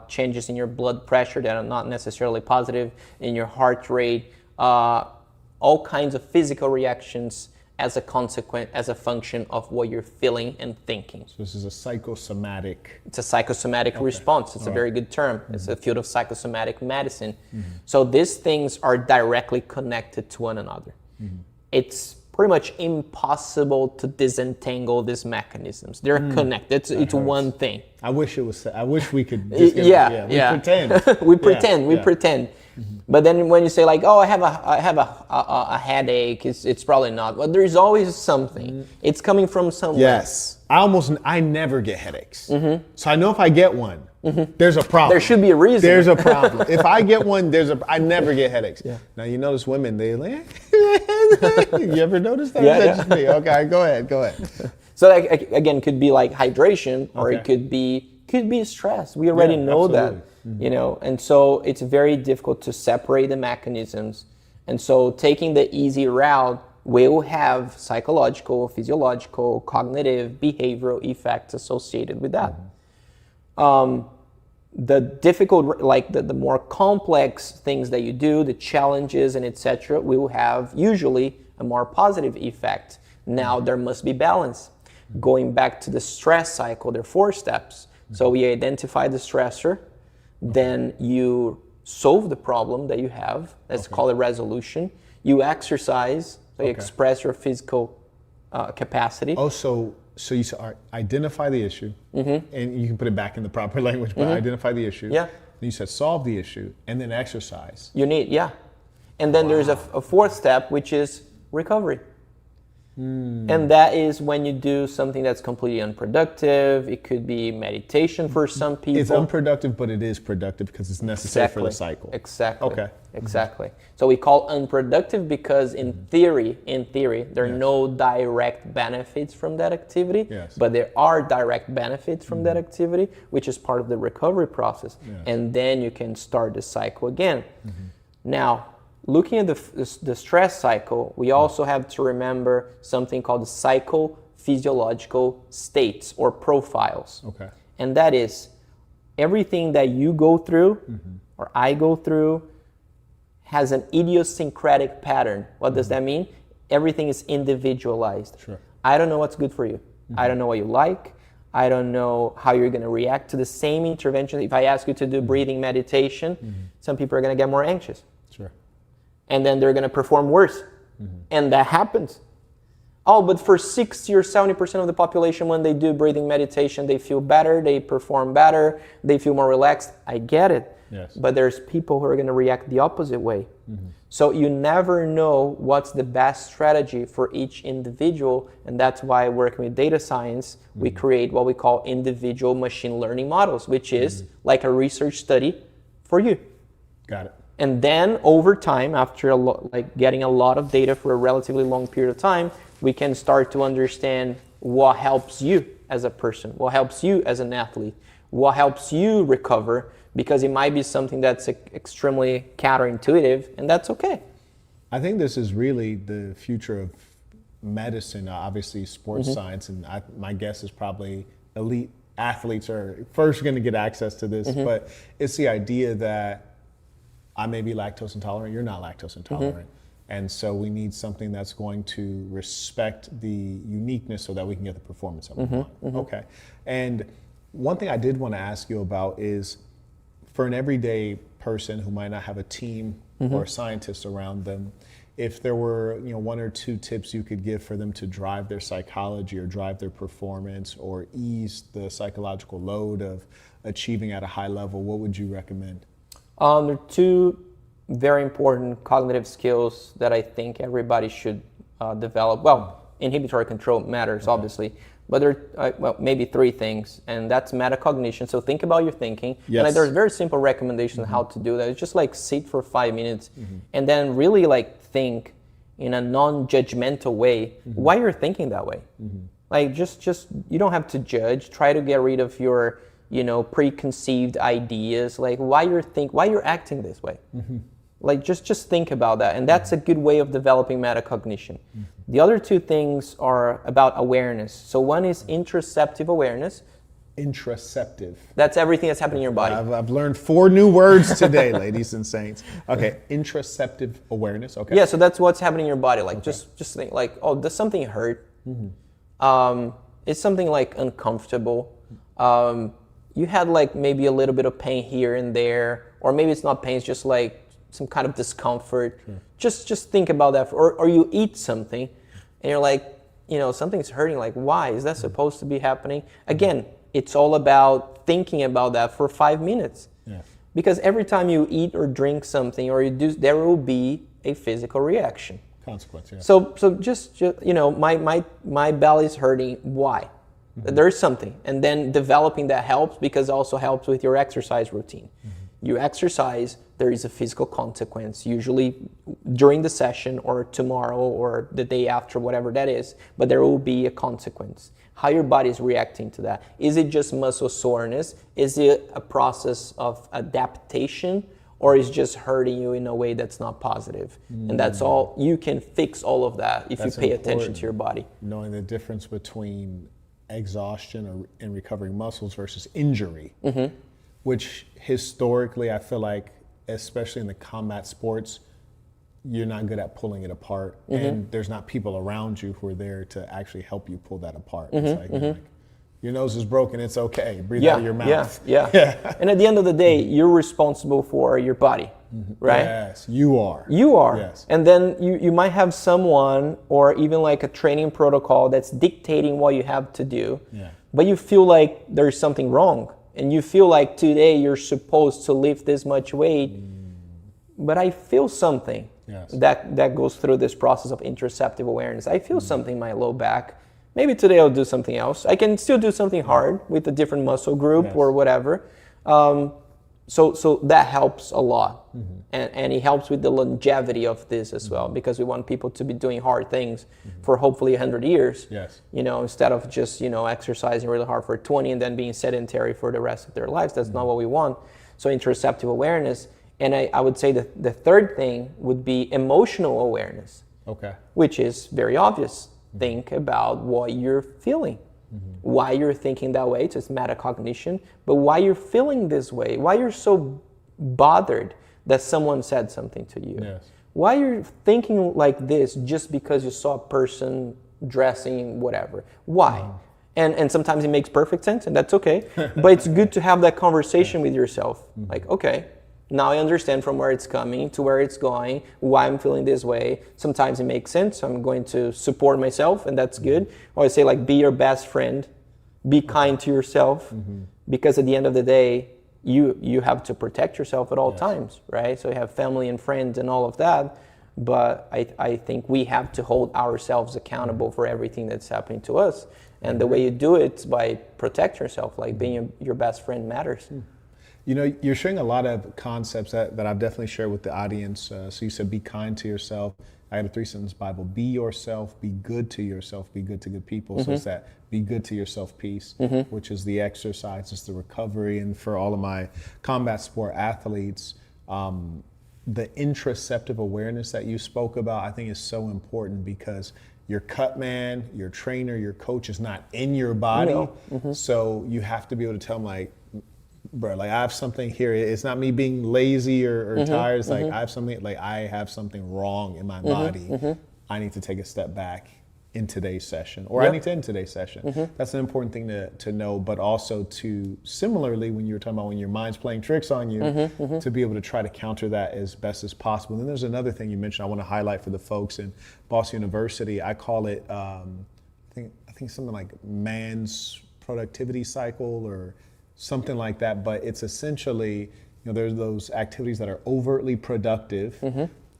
changes in your blood pressure that are not necessarily positive, in your heart rate, all kinds of physical reactions as a consequence, as a function of what you're feeling and thinking. So this is a psychosomatic. It's a psychosomatic response. It's a very good term. It's a field of psychosomatic medicine. So these things are directly connected to one another. It's pretty much impossible to disentangle these mechanisms. They're connected. It's one thing. I wish we could. Pretend. we pretend. But then when you say like, oh, I have a headache, it's probably not. But there's always something. It's coming from somewhere. Yes. I never get headaches. So I know if I get one, there's a problem. There should be a reason. There's a problem. If I get one, I never get headaches. Yeah. Now you notice women, they like, you ever notice that? That's just me. Okay, go ahead. So like, again, could be like hydration, or it could be stress. We already know that. You know, and so it's very difficult to separate the mechanisms. And so taking the easy route will have psychological, physiological, cognitive, behavioral effects associated with that. The difficult, like the more complex things that you do, the challenges and etc., will have usually a more positive effect. Now there must be balance. Going back to the stress cycle, there are 4 steps. So we identify the stressor, then you solve the problem that you have. Let's call it resolution. You exercise, so you express your physical capacity. Oh, so you identify the issue, and you can put it back in the proper language, but identify the issue. Yeah. Then you said solve the issue, and then exercise. You need, And then there's a 4th step, which is recovery. And that is when you do something that's completely unproductive. It could be meditation for some people. It's unproductive, but it is productive because it's necessary for the cycle. Exactly. Okay. Exactly. So we call unproductive because in theory, there are no direct benefits from that activity, but there are direct benefits from that activity, which is part of the recovery process. And then you can start the cycle again. Now, looking at the stress cycle, we also have to remember something called the psychophysiological states or profiles. Okay. And that is everything that you go through or I go through has an idiosyncratic pattern. What does that mean? Everything is individualized. Sure. I don't know what's good for you. I don't know what you like. I don't know how you're going to react to the same intervention. If I ask you to do breathing meditation, some people are going to get more anxious. Sure. And then they're going to perform worse. And that happens. Oh, but for 60 or 70% of the population, when they do breathing meditation, they feel better, they perform better, they feel more relaxed. I get it. Yes. But there's people who are going to react the opposite way. So you never know what's the best strategy for each individual, and that's why working with data science, we create what we call individual machine learning models, which is like a research study for you. Got it. And then over time, after getting a lot of data for a relatively long period of time, we can start to understand what helps you as a person, what helps you as an athlete, what helps you recover, because it might be something that's extremely counterintuitive, and that's okay. I think this is really the future of medicine, obviously sports science, and my guess is probably elite athletes are first going to get access to this, but it's the idea that I may be lactose intolerant, you're not lactose intolerant. And so we need something that's going to respect the uniqueness so that we can get the performance that we want. Okay. And one thing I did want to ask you about is, for an everyday person who might not have a team or a scientist around them, if there were one or two tips you could give for them to drive their psychology or drive their performance or ease the psychological load of achieving at a high level, what would you recommend? There are two very important cognitive skills that I think everybody should develop. Well, inhibitory control matters, obviously, but there are maybe three things, and that's metacognition. So think about your thinking. Yes. And there's very simple recommendations on how to do that. It's just like sit for 5 minutes and then really think in a non-judgmental way why you're thinking that way. Like just you don't have to judge. Try to get rid of your preconceived ideas, like why you're acting this way. Like just think about that, and that's a good way of developing metacognition. The other two things are about awareness. So one is interoceptive awareness. Interoceptive. That's everything that's happening in your body. I've learned 4 new words today, ladies and saints. Okay, interoceptive awareness. Okay. Yeah, so that's what's happening in your body. Like just think like, oh, does something hurt? Is something like uncomfortable? You had like maybe a little bit of pain here and there, or maybe it's not pain, it's just like some kind of discomfort. Just think about that. Or you eat something and you're like, something's hurting. Like, why? Is that supposed to be happening? Again, it's all about thinking about that for 5 minutes. Yes. Because every time you eat or drink something or you do, there will be a physical reaction. Consequence, yeah. So just my belly's hurting. Why? There's something. And then developing that helps, because it also helps with your exercise routine. You exercise, there is a physical consequence, usually during the session or tomorrow or the day after, whatever that is, but there will be a consequence. How your body is reacting to that. Is it just muscle soreness? Is it a process of adaptation? Or is it just hurting you in a way that's not positive? And that's all. You can fix all of that if you pay attention to your body. Knowing the difference between exhaustion and recovering muscles versus injury, which historically I feel like, especially in the combat sports, you're not good at pulling it apart, and there's not people around you who are there to actually help you pull that apart. It's like, your nose is broken, it's okay, breathe out of your mouth. Yeah. And at the end of the day, you're responsible for your body, right? Yes, you are. Yes. And then you might have someone or even like a training protocol that's dictating what you have to do, but you feel like there's something wrong. And you feel like today you're supposed to lift this much weight, but I feel something that goes through this process of interoceptive awareness. I feel something in my low back. Maybe today I'll do something else. I can still do something hard with a different muscle group or whatever. So that helps a lot. And it helps with the longevity of this as well, because we want people to be doing hard things for hopefully 100 years. Instead of just, exercising really hard for 20 and then being sedentary for the rest of their lives. That's not what we want. So interoceptive awareness. And I would say that the third thing would be emotional awareness. Which is very obvious. Think about what you're feeling. Why you're thinking that way, so it's metacognition, but why you're feeling this way, why you're so bothered that someone said something to you. Yes. Why you're thinking like this just because you saw a person dressing whatever? Why? And sometimes it makes perfect sense, and that's okay. But it's good to have that conversation with yourself. Like, okay, now I understand from where it's coming to where it's going, why I'm feeling this way. Sometimes it makes sense, so I'm going to support myself, and that's good. Or I say, like, be your best friend, be kind to yourself, because at the end of the day, you have to protect yourself at all times, right? So you have family and friends and all of that, but I think we have to hold ourselves accountable for everything that's happening to us. And the way you do it is by protect yourself, like being your best friend matters. You know, you're sharing a lot of concepts that I've definitely shared with the audience. So you said, be kind to yourself. I had a 3-sentence Bible. Be yourself, be good to yourself, be good to good people. So it's that be good to yourself piece, which is the exercise, it's the recovery. And for all of my combat sport athletes, the interoceptive awareness that you spoke about, I think is so important, because your cut man, your trainer, your coach is not in your body. So you have to be able to tell them, like, bro, like, I have something here. It's not me being lazy or tired. It's like, I have something wrong in my body. I need to take a step back in today's session, or I need to end today's session. That's an important thing to know, but also to, similarly, when you were talking about when your mind's playing tricks on you, to be able to try to counter that as best as possible. And then there's another thing you mentioned I want to highlight for the folks in Boston University. I call it, I think something like man's productivity cycle or something like that, but it's essentially, you know, there's those activities that are overtly productive,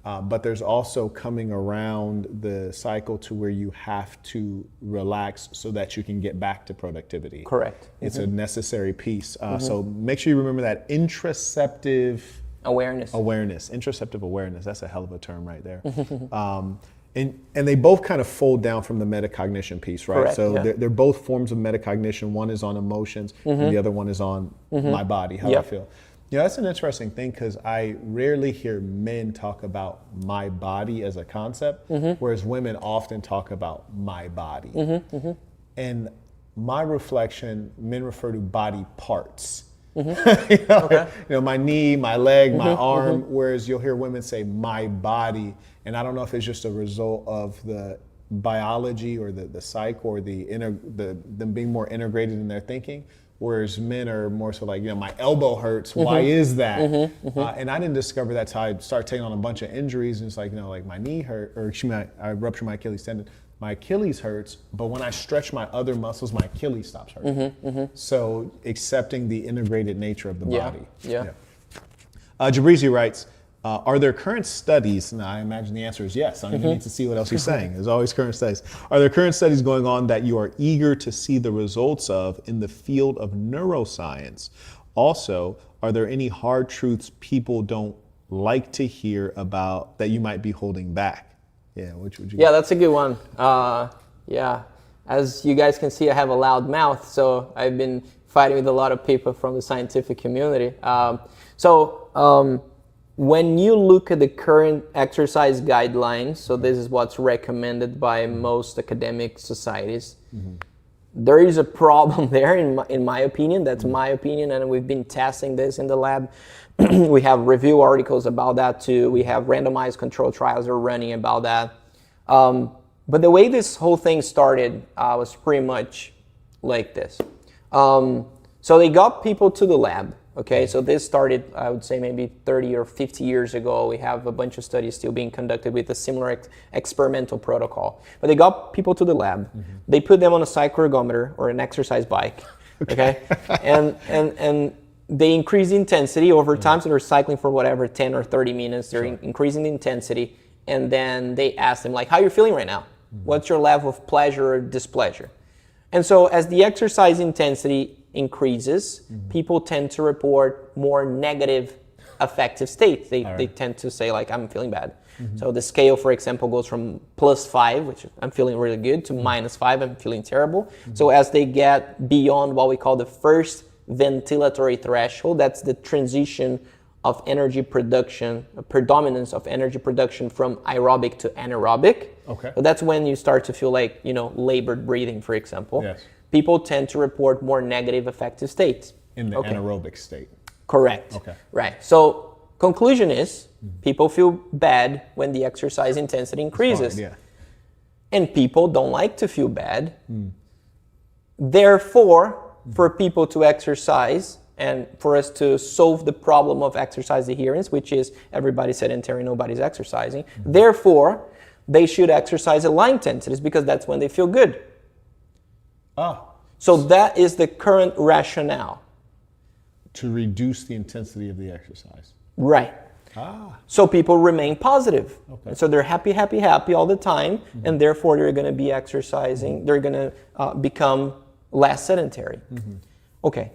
but there's also coming around the cycle to where you have to relax so that you can get back to productivity. Correct. It's a necessary piece. So make sure you remember that interoceptive awareness. Interoceptive awareness. That's a hell of a term right there. And they both kind of fold down from the metacognition piece, right? Correct, So they're both forms of metacognition. One is on emotions, and the other one is on my body, how I feel. You know, that's an interesting thing, because I rarely hear men talk about my body as a concept, whereas women often talk about my body. And my reflection, men refer to body parts. You know, my knee, my leg, my arm, whereas you'll hear women say my body. And I don't know if it's just a result of the biology or the psych or them being more integrated in their thinking, whereas men are more so like, you know, my elbow hurts. Why is that? And I didn't discover that till I started taking on a bunch of injuries. And it's like, you know, like my knee hurt, or I ruptured my Achilles tendon. My Achilles hurts, but when I stretch my other muscles, my Achilles stops hurting. So accepting the integrated nature of the body. Jabrizi writes, are there current studies, and I imagine the answer is yes, I don't even need to see what else he's saying, there's always current studies. Are there current studies going on that you are eager to see the results of in the field of neuroscience? Also, are there any hard truths people don't like to hear about that you might be holding back? Yeah, which would you? Yeah, that's a good one. As you guys can see, I have a loud mouth, so I've been fighting with a lot of people from the scientific community. When you look at the current exercise guidelines, so this is what's recommended by most academic societies, there is a problem there, in my opinion. That's my opinion, and we've been testing this in the lab. We have review articles about that too. We have randomized control trials are running about that. But the way this whole thing started was pretty much like this. So they got people to the lab. Okay, so this started, I would say, maybe 30 or 50 years ago. We have a bunch of studies still being conducted with a similar experimental protocol. But they got people to the lab. They put them on a cycloergometer or an exercise bike. Okay, and they increase the intensity over time. So they're cycling for whatever, 10 or 30 minutes. They're increasing the intensity, and then they ask them, like, how are you feeling right now? What's your level of pleasure or displeasure? And so as the exercise intensity increases, people tend to report more negative affective states. They tend to say, like, I'm feeling bad. So the scale, for example, goes from +5, which I'm feeling really good, to -5, I'm feeling terrible. So as they get beyond what we call the first ventilatory threshold, that's the transition of energy production, predominance of energy production from aerobic to anaerobic. Okay. So that's when you start to feel like, you know, labored breathing, for example. Yes. People tend to report more negative affective states. In the anaerobic state. Correct. Okay. Right. So conclusion is people feel bad when the exercise intensity increases. Fine, yeah. And people don't like to feel bad. Therefore, for people to exercise and for us to solve the problem of exercise adherence, which is everybody's sedentary, nobody's exercising, therefore, they should exercise at low intensities because that's when they feel good. So that is the current rationale. To reduce the intensity of the exercise. Right. So people remain positive. Okay. So they're happy, happy, happy all the time, and therefore they're going to be exercising. They're going to become less sedentary. Okay.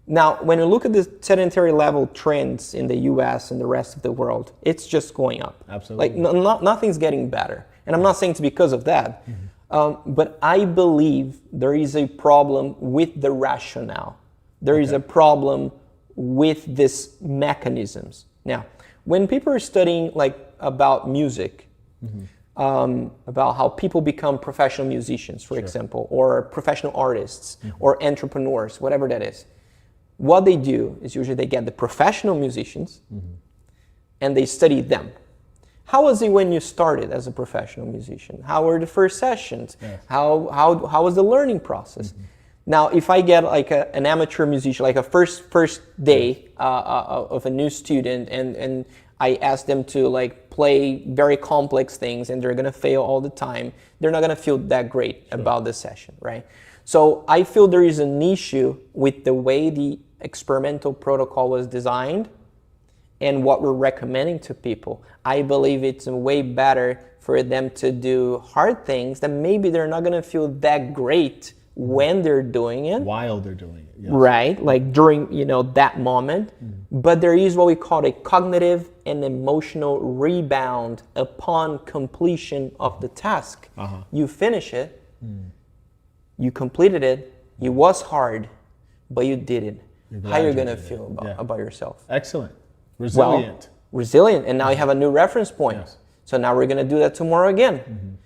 Now, when you look at the sedentary level trends in the US and the rest of the world, it's just going up. Absolutely. Like nothing's getting better. And I'm not saying it's because of that, but I believe there is a problem with the rationale. There is a problem with these mechanisms. Now, when people are studying like about music, about how people become professional musicians, for example, or professional artists, or entrepreneurs, whatever that is, what they do is usually they get the professional musicians and they study them. How was it when you started as a professional musician? How were the first sessions? Yes. How was the learning process? Now, if I get like an amateur musician, like a first day of a new student, and I ask them to like play very complex things, and they're gonna fail all the time, they're not gonna feel that great about the session, right? So I feel there is an issue with the way the experimental protocol was designed and what we're recommending to people. I believe it's way better for them to do hard things that maybe they're not gonna feel that great when they're doing it. While they're doing it. Yes. Right, like during, that moment. But there is what we call a cognitive and emotional rebound upon completion of the task. You finish it, you completed it, it was hard, but you did it. How you're gonna feel about yourself? Excellent. Resilient. Well, resilient, and now you have a new reference point. Yes. So now we're gonna do that tomorrow again.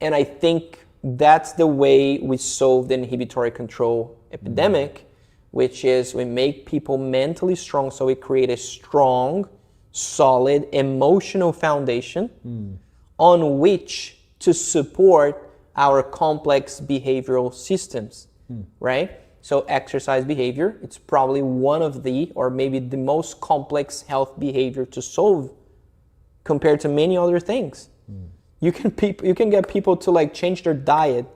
And I think that's the way we solve the inhibitory control epidemic, which is we make people mentally strong, so we create a strong, solid, emotional foundation on which to support our complex behavioral systems, right? So exercise behavior, it's probably one of the, or maybe the most complex health behavior to solve compared to many other things. You can get people to like change their diet,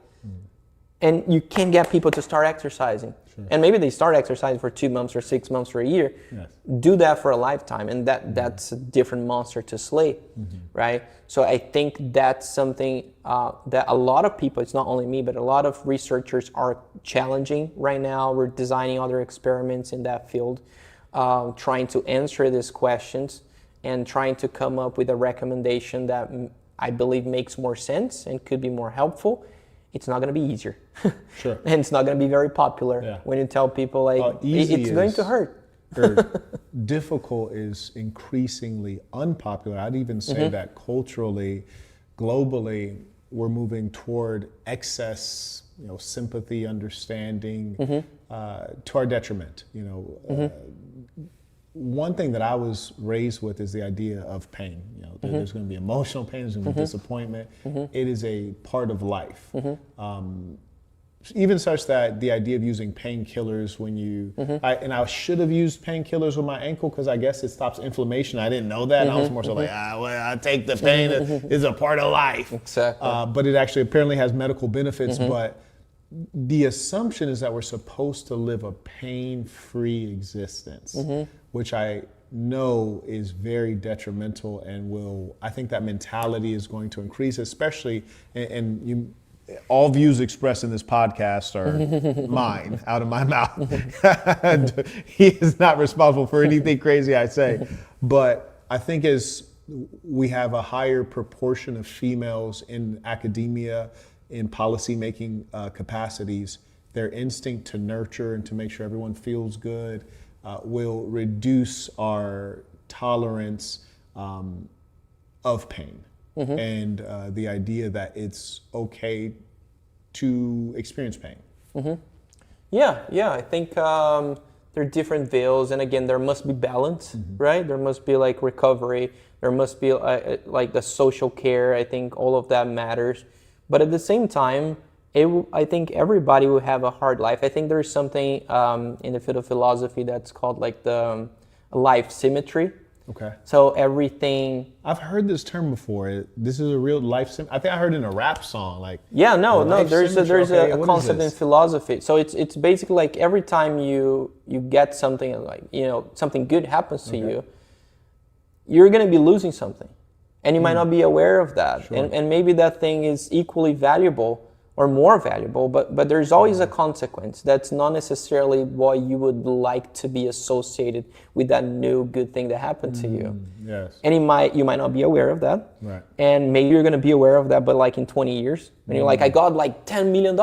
and you can get people to start exercising. And maybe they start exercising for 2 months or 6 months or a year. Yes. Do that for a lifetime, and that's a different monster to slay, right? So I think that's something that a lot of people, it's not only me, but a lot of researchers are challenging right now. We're designing other experiments in that field, trying to answer these questions and trying to come up with a recommendation that I believe makes more sense and could be more helpful. It's not going to be easier. Sure. And it's not going to be very popular when you tell people like it's going to hurt. Difficult is increasingly unpopular. I'd even say that culturally, globally, we're moving toward excess, sympathy, understanding, to our detriment. One thing that I was raised with is the idea of pain. There's going to be emotional pain, there's going to be disappointment. It is a part of life. Even such that the idea of using painkillers when you, I should have used painkillers with my ankle because I guess it stops inflammation. I didn't know that. And I was more so like, I take the pain. It's a part of life. Exactly. But it actually apparently has medical benefits. But the assumption is that we're supposed to live a pain-free existence, which I know is very detrimental and I think that mentality is going to increase, especially, all views expressed in this podcast are mine, out of my mouth. He is not responsible for anything crazy I say. But I think as we have a higher proportion of females in academia, in policy-making capacities, their instinct to nurture and to make sure everyone feels good will reduce our tolerance of pain. And the idea that it's okay to experience pain. Yeah, I think They're different views, and again, there must be balance, right? There must be like recovery. There must be like the social care. I think all of that matters. But at the same time, I think everybody will have a hard life. I think there's something in the field of philosophy that's called like the life symmetry. Okay. So everything. I've heard this term before. This is a real life I think I heard it in a rap song. Like. Yeah, no. There's okay, a concept in philosophy. So it's basically like every time you get something, like something good happens to you, you're gonna be losing something, and you might not be aware of that. Sure. And maybe that thing is equally valuable or more valuable, but there's always a consequence. That's not necessarily what you would like to be associated with that new good thing that happened to you. Yes. And you might not be aware of that. Right. And maybe you're gonna be aware of that, but like in 20 years, and you're like, I got like $10 million,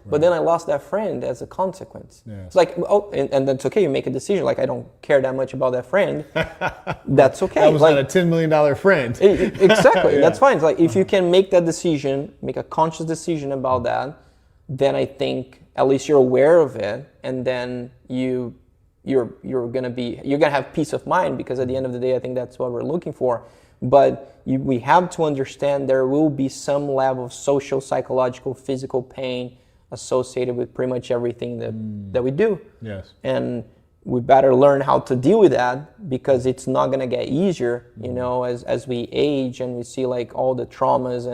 but then I lost that friend as a consequence. Yes. It's like, and that's okay. You make a decision. Like, I don't care that much about that friend. That's okay. That was like, not a $10 million friend. Exactly. Yeah. That's fine. It's like if you can make that decision, make a conscious decision about that, then I think at least you're aware of it, and then you're gonna have peace of mind, because at the end of the day, I think that's what we're looking for. But we have to understand there will be some level of social, psychological, physical pain associated with pretty much everything that we do. Yes. And we better learn how to deal with that, because it's not gonna get easier, as we age and we see like all the traumas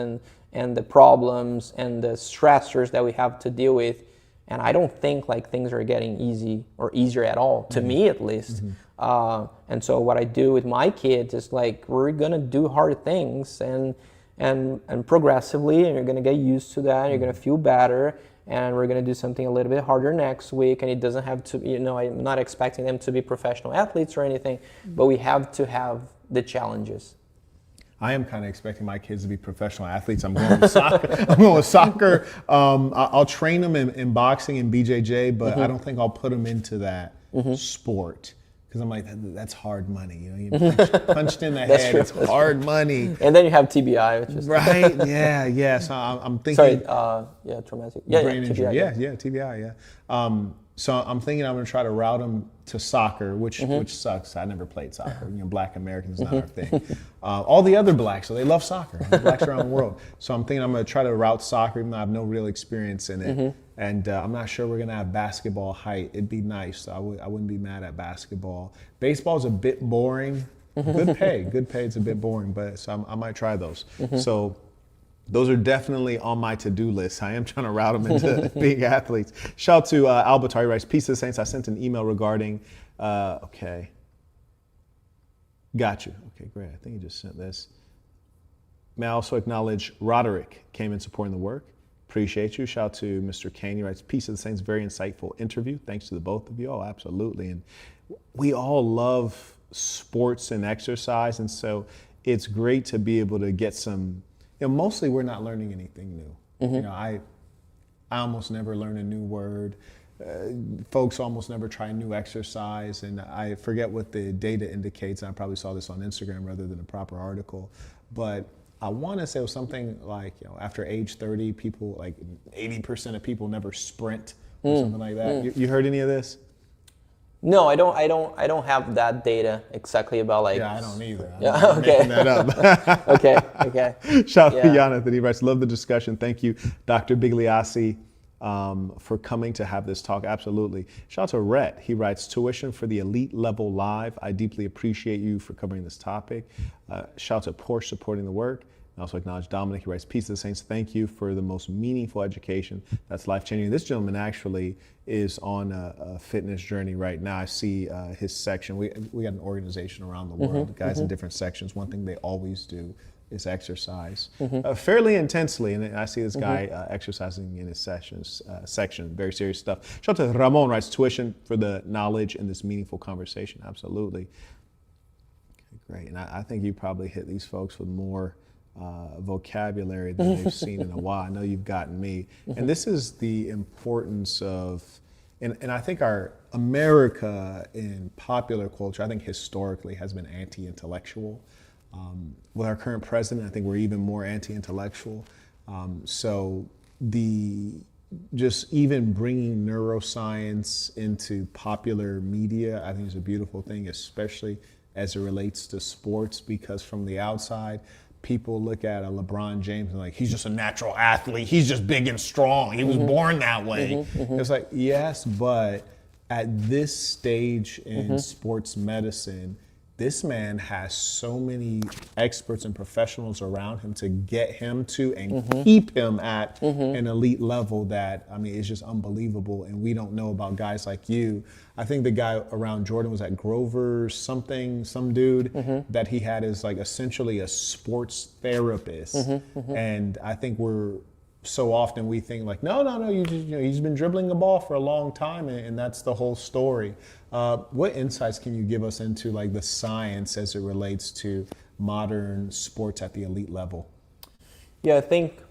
and the problems and the stressors that we have to deal with. And I don't think like things are getting easy or easier at all, to me at least. And so what I do with my kids is like, we're gonna do hard things and progressively, and you're gonna get used to that, and you're gonna feel better, and we're gonna do something a little bit harder next week. And it doesn't have to, I'm not expecting them to be professional athletes or anything, but we have to have the challenges. I am kind of expecting my kids to be professional athletes. I'm going with soccer. I'll train them in boxing and BJJ, but I don't think I'll put them into that sport, because I'm like, that's hard money. You punched in the head. It's hard money. And then you have TBI, which is right. Yeah. So I'm thinking. Sorry. Traumatic. Brain injury. TBI, Yeah. TBI. Yeah. So I'm thinking I'm going to try to route them to soccer, which sucks. I never played soccer. Black Americans is not our thing. All the other blacks, so they love soccer. Blacks around the world. So I'm thinking I'm going to try to route soccer, even though I have no real experience in it. And I'm not sure we're going to have basketball height. It'd be nice. So I wouldn't be mad at basketball. Baseball's a bit boring. Good pay. It's a bit boring, but so I might try those. So those are definitely on my to-do list. I am trying to route them into being athletes. Shout out to Albatar. He writes, "Peace to the Saints. I sent an email regarding," okay. Got you. Okay, great. I think you just sent this. May I also acknowledge Roderick came in supporting the work. Appreciate you. Shout out to Mr. Kane. He writes, "Peace to the Saints. Very insightful interview. Thanks to the both of you." Oh, absolutely. And we all love sports and exercise. And so it's great to be able to get some, mostly we're not learning anything new. I almost never learn a new word. Folks almost never try new exercise, and I forget what the data indicates. I probably saw this on Instagram rather than a proper article, but I want to say it was something like, after age 30, people, like 80% of people never sprint or something like that. You heard any of this? No, I don't have that data exactly about like. Yeah, I don't either. I'm making that up. Okay. Shout out to Jonathan. He writes, "Love the discussion. Thank you, Dr. Bigliassi, for coming to have this talk." Absolutely. Shout out to Rhett. He writes, "Tuition for the elite level live. I deeply appreciate you for covering this topic." Shout out to Porsche supporting the work. I also acknowledge Dominic. He writes, "Peace to the Saints. Thank you for the most meaningful education that's life-changing." This gentleman actually is on a fitness journey right now. I see his section. We got an organization around the world, guys in different sections. One thing they always do is exercise fairly intensely. And I see this guy exercising in his section. Very serious stuff. Shout out to Ramon, writes, "Tuition for the knowledge in this meaningful conversation." Absolutely. Okay, great. And I think you probably hit these folks with more vocabulary than they've seen in a while. I know you've gotten me. And this is the importance of, and I think our America in popular culture, I think historically has been anti-intellectual. With our current president, I think we're even more anti-intellectual. So the just even bringing neuroscience into popular media, I think is a beautiful thing, especially as it relates to sports, because from the outside, people look at a LeBron James and like, he's just a natural athlete. He's just big and strong. He was born that way. It's like, yes, but at this stage in sports medicine, this man has so many experts and professionals around him to get him to and keep him at an elite level that, I mean, it's just unbelievable. And we don't know about guys like you. I think the guy around Jordan was at Grover something, some dude that he had as like essentially a sports therapist. And I think so often we think like, no, he's been dribbling the ball for a long time, and that's the whole story. What insights can you give us into like the science as it relates to modern sports at the elite level? Yeah, I think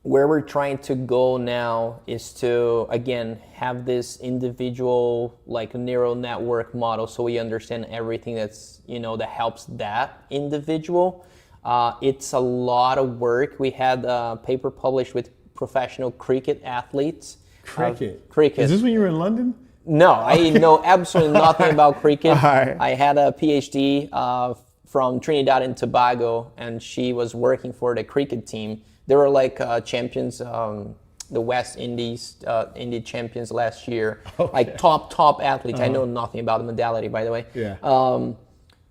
where we're trying to go now is to, again, have this individual like neural network model so we understand everything that's, that helps that individual. It's a lot of work. We had a paper published with professional cricket athletes. Cricket? Cricket. Is this when you were in London? No, I know absolutely nothing about cricket. Right. I had a PhD from Trinidad and Tobago, and she was working for the cricket team. They were like champions, the West Indies, Indy champions last year. Okay. Like top athletes. I know nothing about the modality, by the way. Yeah.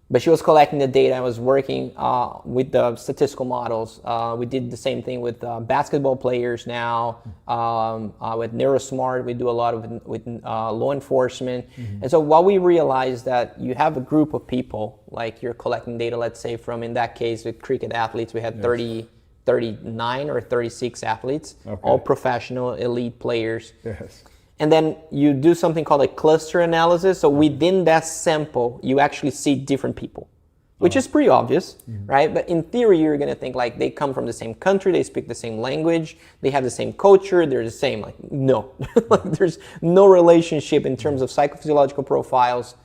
But she was collecting the data. I was working with the statistical models. We did the same thing with basketball players now. With NeuroSmart, we do a lot with law enforcement. And so what we realized that you have a group of people, like you're collecting data, let's say from, in that case, with cricket athletes, we had 39 or 36 athletes, all professional, elite players. Yes. And then you do something called a cluster analysis. So within that sample, you actually see different people, which is pretty obvious, right? But in theory, you're going to think like they come from the same country, they speak the same language, they have the same culture, they're the same. Like, no, like there's no relationship in terms of psychophysiological profiles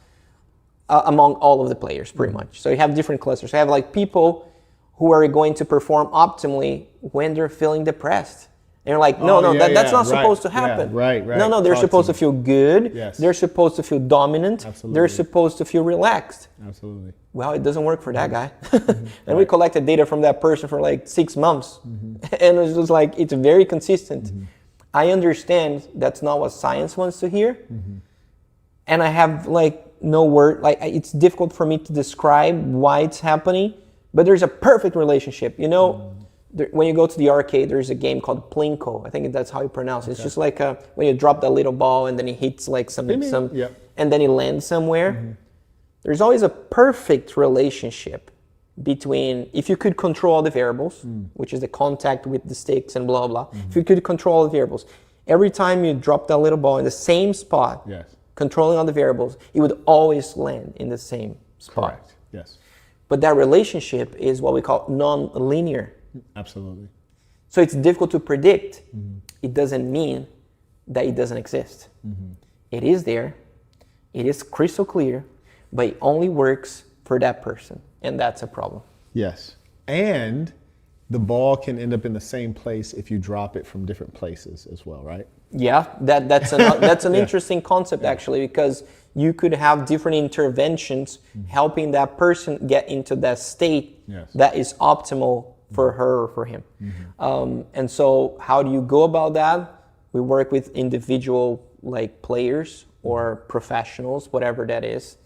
among all of the players, pretty much. So you have different clusters. So you have like people who are going to perform optimally when they're feeling depressed. And you're like, that's not supposed to happen. Yeah, right. No, they're supposed to feel good. Yes. They're supposed to feel dominant. Absolutely. They're supposed to feel relaxed. Absolutely. Well, it doesn't work for that guy. And we collected data from that person for like 6 months. And it's just like, it's very consistent. I understand that's not what science wants to hear. And I have like no word, like it's difficult for me to describe why it's happening, but there's a perfect relationship. When you go to the arcade, there's a game called Plinko. I think that's how you pronounce it. It's just like when you drop that little ball and then it hits like some and then it lands somewhere. There's always a perfect relationship between, if you could control all the variables, which is the contact with the sticks and blah, blah. If you could control all the variables, every time you drop that little ball in the same spot, controlling all the variables, it would always land in the same spot. Correct. Yes. But that relationship is what we call non-linear. Absolutely. So it's difficult to predict. It doesn't mean that it doesn't exist. It is there. It is crystal clear, but it only works for that person. And that's a problem. Yes. And the ball can end up in the same place if you drop it from different places as well, right? Yeah, that's an interesting concept actually, because you could have different interventions helping that person get into that state that is optimal for her or for him. And so how do you go about that? We work with individual like players or professionals, whatever that is.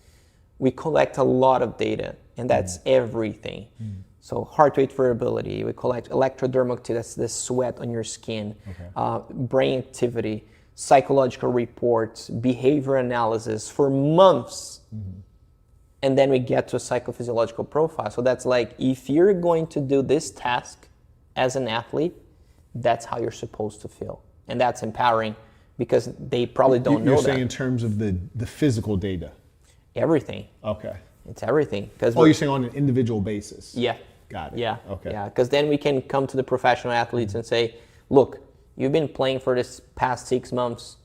We collect a lot of data, and that's everything. So heart rate variability, we collect electrodermal activity, that's the sweat on your skin, brain activity, psychological reports, behavior analysis for months. And then we get to a psychophysiological profile. So that's like, if you're going to do this task as an athlete, that's how you're supposed to feel. And that's empowering because they probably don't know that. You're saying in terms of the physical data? Everything. Okay. It's everything. You're saying on an individual basis? Yeah. Got it. Yeah. Okay. Yeah, because then we can come to the professional athletes and say, look, you've been playing for this past 6 months,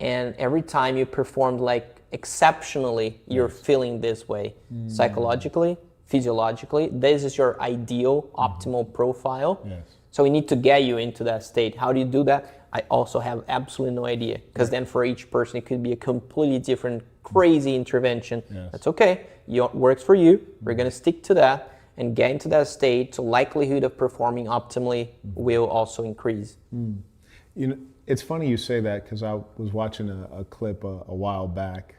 and every time you performed like exceptionally, you're feeling this way. Psychologically, physiologically, this is your ideal, optimal profile. Yes. So we need to get you into that state. How do you do that? I also have absolutely no idea, because then for each person, it could be a completely different, crazy intervention. Yes. That's okay. It works for you. We're going to stick to that and get into that state. So likelihood of performing optimally will also increase. You know, it's funny you say that, because I was watching a clip a while back,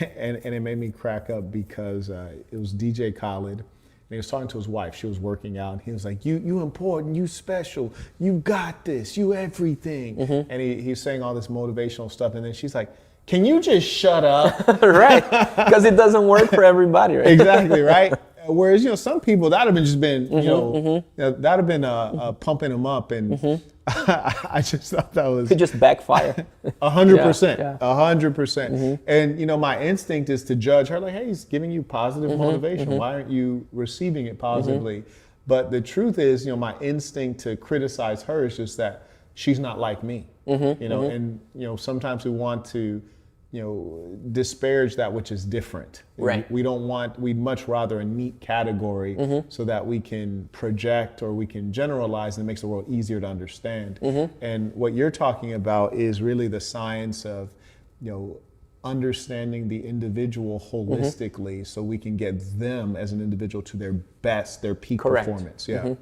and it made me crack up, because it was DJ Khaled. And he was talking to his wife. She was working out. And he was like, you important, you special, you got this, you everything. And he's saying all this motivational stuff. And then she's like, can you just shut up? Right, because it doesn't work for everybody, right? Exactly, right? Whereas, you know, some people, that would have been, you know, that would have been pumping them up. And I just thought that was... Could just backfire. 100%, 100%. And, you know, my instinct is to judge her like, hey, he's giving you positive motivation. Why aren't you receiving it positively? But the truth is, you know, my instinct to criticize her is just that she's not like me. You know, and, you know, sometimes we want to, you know, disparage that which is different. Right. We'd much rather a neat category so that we can project or we can generalize, and it makes the world easier to understand. And what you're talking about is really the science of, you know, understanding the individual holistically so we can get them as an individual to their best, their peak performance. Yeah,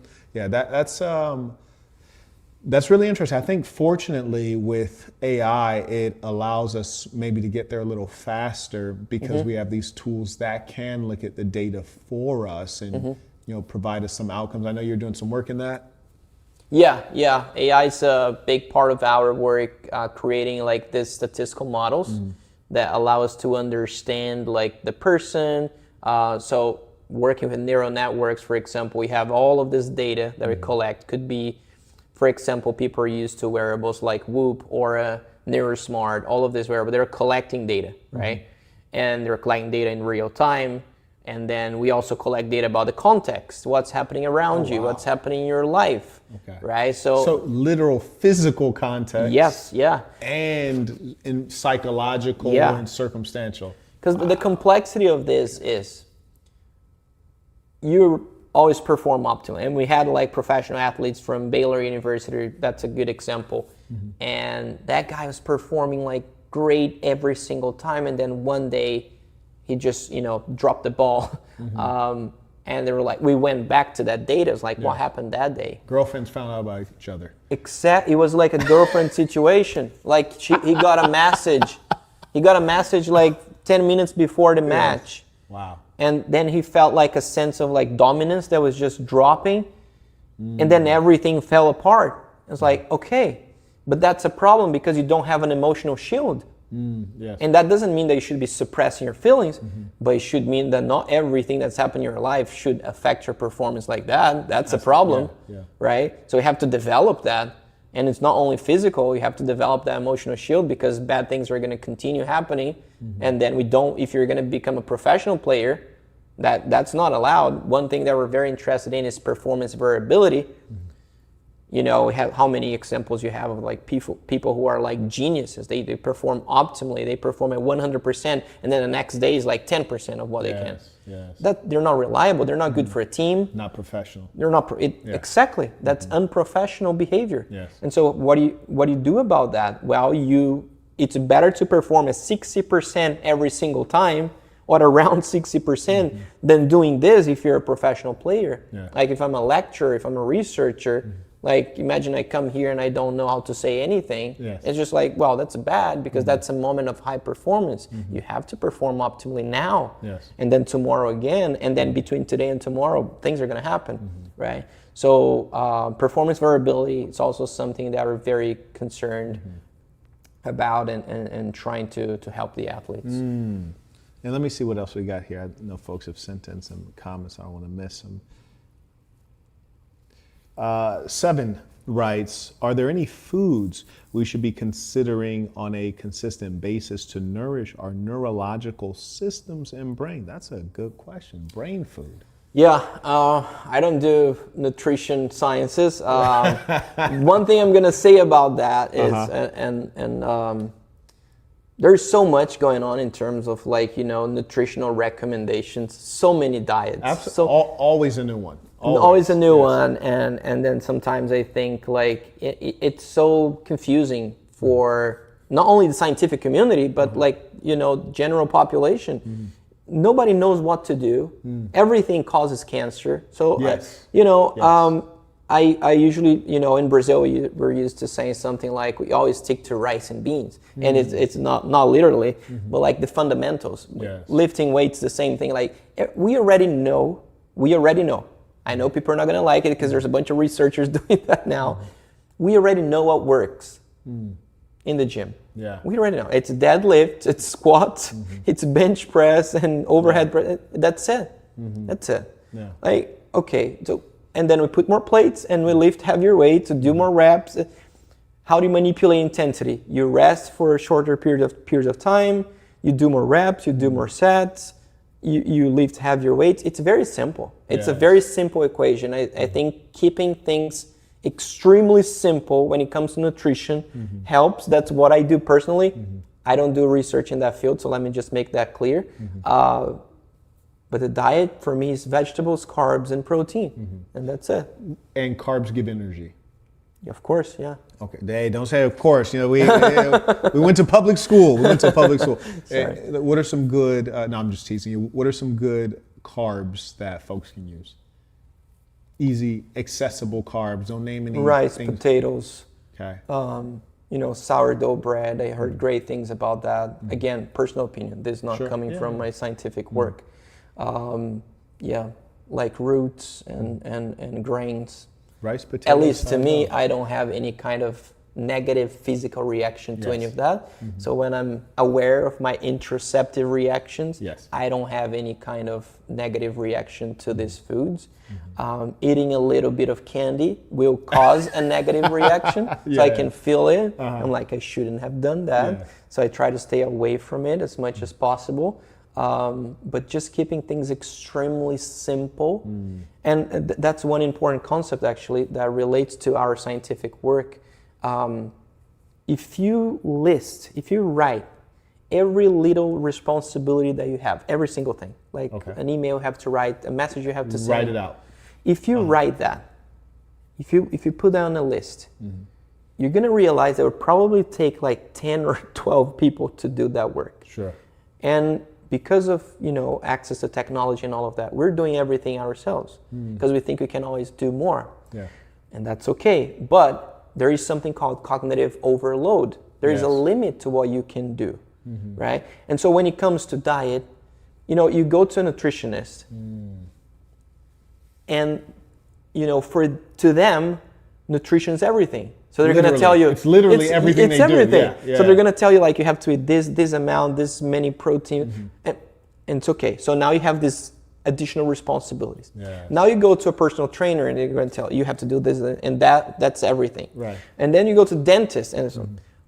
that's really interesting. I think fortunately with AI, it allows us maybe to get there a little faster, because we have these tools that can look at the data for us and you know, provide us some outcomes. I know you're doing some work in that. Yeah. AI is a big part of our work, creating like these statistical models that allow us to understand like the person. So working with neural networks, for example, we have all of this data that we collect. Could be, for example, people are used to wearables like Whoop or Neurosmart, all of these wearables. They're collecting data, right? And they're collecting data in real time. And then we also collect data about the context, what's happening around you, what's happening in your life, right? So literal physical context. Yes, and in psychological and circumstantial. Because the complexity of this is you always perform optimally. And we had like professional athletes from Baylor University, that's a good example. And that guy was performing like great every single time. And then one day he just, you know, dropped the ball. And they were like, we went back to that data. It's like, what happened that day? Girlfriends found out about each other. It was like a girlfriend situation. Like he got a message. He got a message like 10 minutes before the match. Wow. And then he felt like a sense of like dominance that was just dropping. And then everything fell apart. It's like, okay, but that's a problem because you don't have an emotional shield. And that doesn't mean that you should be suppressing your feelings, but it should mean that not everything that's happened in your life should affect your performance like that. That's a problem, right? So you have to develop that. And it's not only physical, you have to develop that emotional shield, because bad things are going to continue happening. And then if you're going to become a professional player, that's not allowed. One thing that we're very interested in is performance variability. You know, how many examples you have of like people who are like geniuses. They perform optimally. They perform at 100%, and then the next day is like 10% of what they can. That they're not reliable. They're not good for a team. Not professional. They're not exactly. That's unprofessional behavior. And so what do you do about that? Well, it's better to perform at 60% every single time, or around 60%, than doing this if you're a professional player. Like if I'm a lecturer, if I'm a researcher. Like, imagine I come here and I don't know how to say anything. It's just like, well, that's bad, because that's a moment of high performance. You have to perform optimally now. And then tomorrow again. And then between today and tomorrow, things are going to happen, right? So performance variability is also something that we're very concerned about and trying to help the athletes. And let me see what else we got here. I know folks have sent in some comments. I don't want to miss them. 7 writes, are there any foods we should be considering on a consistent basis to nourish our neurological systems and brain? That's a good question. Brain food. Yeah, I don't do nutrition sciences. One thing I'm going to say about that is, there's so much going on in terms of like, you know, nutritional recommendations, so many diets. Absolutely. Always a new one. Always a new one, and then sometimes I think like it's so confusing for not only the scientific community, but like, general population. Nobody knows what to do. Everything causes cancer. So, I usually, in Brazil, we're used to saying something like, we always stick to rice and beans. And it's not literally, but like the fundamentals. Lifting weights, the same thing. Like, we already know. I know people are not going to like it because there's a bunch of researchers doing that now. We already know what works in the gym. Yeah. We already know. It's deadlift, it's squats, it's bench press and overhead press. That's it. That's it. Yeah. Like, okay, so, and then we put more plates and we lift heavier weights to do more reps. How do you manipulate intensity? You rest for a shorter period of time, you do more reps, you do more sets, you lift heavier weights. It's very simple. It's a very simple equation. I think keeping things extremely simple when it comes to nutrition helps. That's what I do personally. I don't do research in that field, so let me just make that clear. But the diet for me is vegetables, carbs, and protein, and that's it. And carbs give energy. Of course, yeah. Okay, hey, don't say of course. We went to public school. What are some good? No, I'm just teasing you. What are some good carbs that folks can use? Easy, accessible carbs. Don't name any. Rice, things. Potatoes. Okay. Sourdough bread. I heard great things about that. Again, personal opinion. This is not coming from my scientific work. Like roots and grains. Rice, potatoes. At least to me, I don't have any kind of negative physical reaction to any of that. So when I'm aware of my interoceptive reactions, I don't have any kind of negative reaction to these foods. Eating a little bit of candy will cause a negative reaction, so I can feel it. I'm like, I shouldn't have done that. So I try to stay away from it as much as possible. But just keeping things extremely simple. And that's one important concept actually that relates to our scientific work. If you write every little responsibility that you have, every single thing, like an email you have to write, a message you have to send. Write it out. If you write that, if you put that on a list, you're going to realize it would probably take like 10 or 12 people to do that work. Sure. And because of access to technology and all of that, we're doing everything ourselves because we think we can always do more. Yeah. And that's okay. But there is something called cognitive overload. There is a limit to what you can do, right? And so when it comes to diet, you go to a nutritionist and to them, nutrition is everything. So they're going to tell you it's literally everything they do. So they're going to tell you like you have to eat this amount, this many protein, and it's okay. So now you have this additional responsibilities. Now you go to a personal trainer and they're going to tell you have to do this and that's everything. Right. And then you go to dentist and it's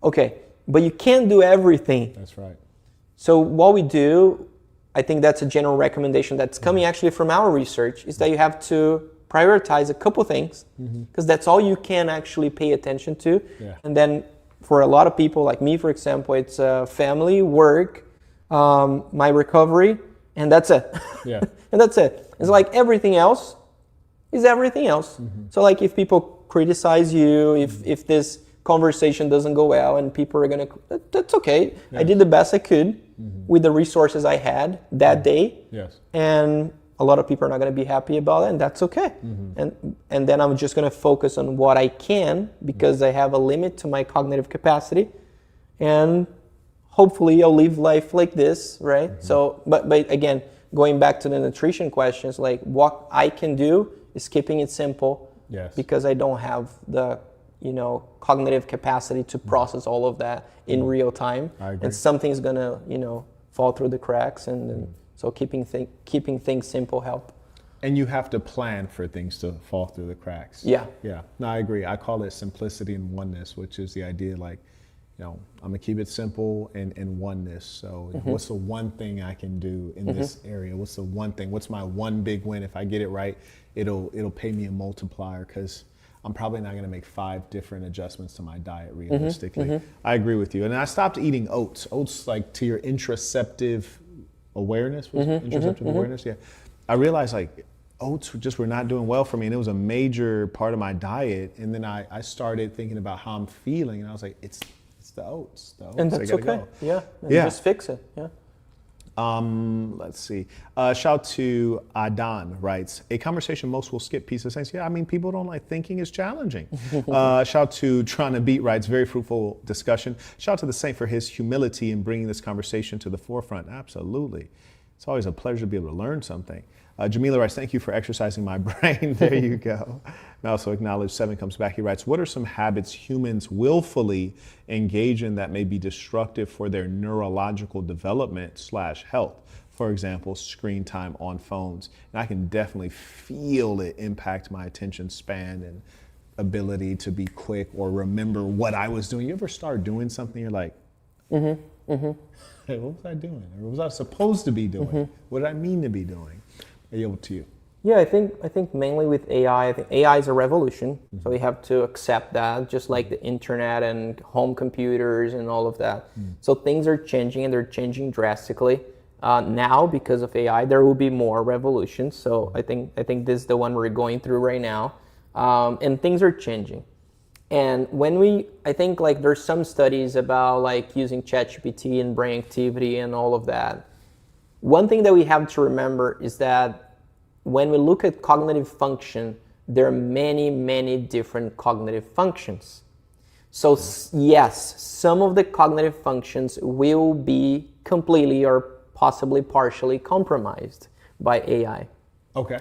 okay, but you can't do everything. That's right. So what we do, I think that's a general recommendation that's coming actually from our research, is that you have to prioritize a couple things because that's all you can actually pay attention to. And then for a lot of people like me, for example, it's family, work, my recovery, and that's it. And that's it. It's like everything else is everything else. So like if people criticize you, if this conversation doesn't go well and people are that's okay. I did the best I could with the resources I had that day. And a lot of people are not going to be happy about it, and that's okay. And then I'm just going to focus on what I can because I have a limit to my cognitive capacity. And hopefully I'll live life like this, right? So, but again, going back to the nutrition questions, like what I can do is keeping it simple because I don't have the cognitive capacity to process all of that in real time. And something's gonna fall through the cracks, and so keeping things simple help. And you have to plan for things to fall through the cracks. Yeah. No, I agree. I call it simplicity and oneness, which is the idea like, I'm gonna keep it simple and oneness. So what's the one thing I can do in this area? What's the one thing? What's my one big win? If I get it right, it'll pay me a multiplier because I'm probably not gonna make 5 different adjustments to my diet realistically. I agree with you. And I stopped eating oats. Oats like to your interoceptive awareness. Interoceptive awareness, I realized like oats just were not doing well for me, and it was a major part of my diet. And then I started thinking about how I'm feeling, and I was like, it's the oats. The oats. And that's okay. Go. Yeah. Just fix it. Yeah. Let's see. Shout out to Adan writes, a conversation most will skip piece of sense. Yeah, I mean, people don't like thinking is challenging. Shout out to Trying to Beat writes, very fruitful discussion. Shout out to the Saint for his humility in bringing this conversation to the forefront. Absolutely. It's always a pleasure to be able to learn something. Jamila writes, thank you for exercising my brain. There you go. And also acknowledge 7 comes back. He writes, what are some habits humans willfully engage in that may be destructive for their neurological development / health? For example, screen time on phones. And I can definitely feel it impact my attention span and ability to be quick or remember what I was doing. You ever start doing something, you're like, hey, what was I doing? Or what was I supposed to be doing? What did I mean to be doing? Yield to you. Yeah, I think mainly with AI, I think AI is a revolution. So we have to accept that, just like the internet and home computers and all of that. So things are changing, and they're changing drastically. Now, because of AI, there will be more revolutions. So I think this is the one we're going through right now. And things are changing. And I think like there's some studies about like using ChatGPT and brain activity and all of that. One thing that we have to remember is that when we look at cognitive function, there are many, many different cognitive functions. So yes, some of the cognitive functions will be completely or possibly partially compromised by AI. Okay.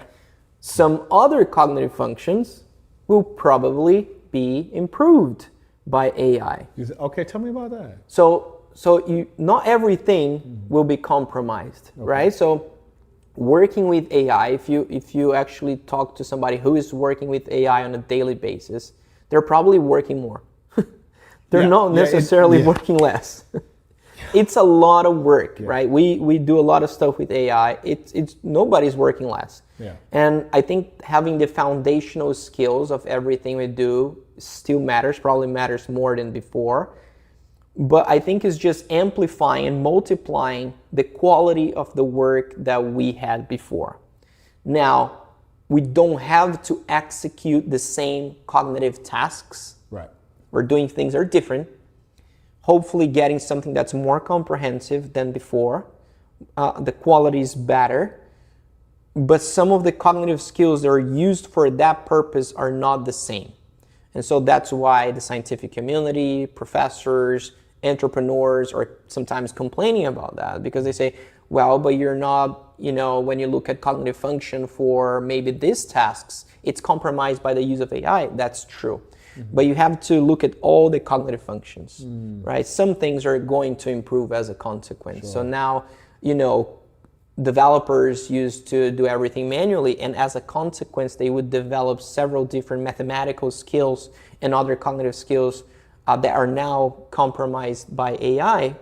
Some other cognitive functions will probably be improved by AI. Okay, tell me about that. So not everything will be compromised, right? So working with AI, if you actually talk to somebody who is working with AI on a daily basis, they're probably working more. They're not necessarily working less. It's a lot of work, right? We do a lot of stuff with AI. It's nobody's working less. Yeah. And I think having the foundational skills of everything we do still matters, probably matters more than before. But I think it's just amplifying and multiplying the quality of the work that we had before. Now, we don't have to execute the same cognitive tasks. Right. We're doing things that are different. Hopefully getting something that's more comprehensive than before. The quality is better. But some of the cognitive skills that are used for that purpose are not the same. And so that's why the scientific community, professors, entrepreneurs are sometimes complaining about that, because they say, well, but you're not, when you look at cognitive function for maybe these tasks, it's compromised by the use of AI. That's true. But you have to look at all the cognitive functions, right? Some things are going to improve as a consequence. Sure. So now, developers used to do everything manually, and as a consequence, they would develop several different mathematical skills and other cognitive skills that are now compromised by AI.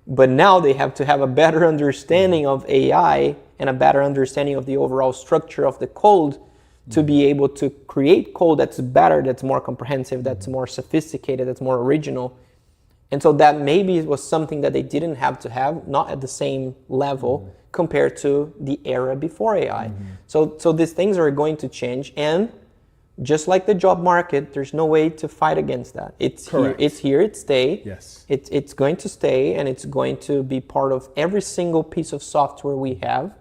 But now they have to have a better understanding of AI and a better understanding of the overall structure of the code to be able to create code that's better, that's more comprehensive, that's more sophisticated, that's more original. And so that maybe was something that they didn't have to have, not at the same level compared to the era before AI. So these things are going to change, and just like the job market, there's no way to fight against that. It's here, it stay. Yes. It's going to stay, and it's going to be part of every single piece of software we have.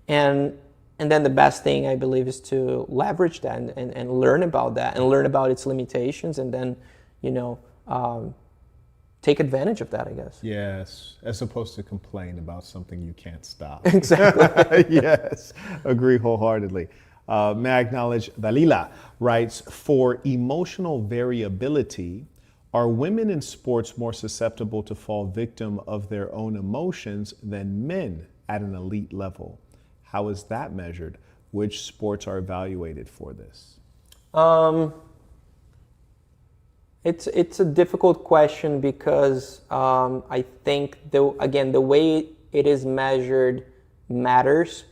And then the best thing, I believe, is to leverage that and learn about that and learn about its limitations, and then, take advantage of that, I guess. Yes, as opposed to complain about something you can't stop. Exactly. Yes, agree wholeheartedly. May I acknowledge Dalila writes, for emotional variability, are women in sports more susceptible to fall victim of their own emotions than men at an elite level? How is that measured? Which sports are evaluated for this? It's a difficult question because I think, the way it is measured matters.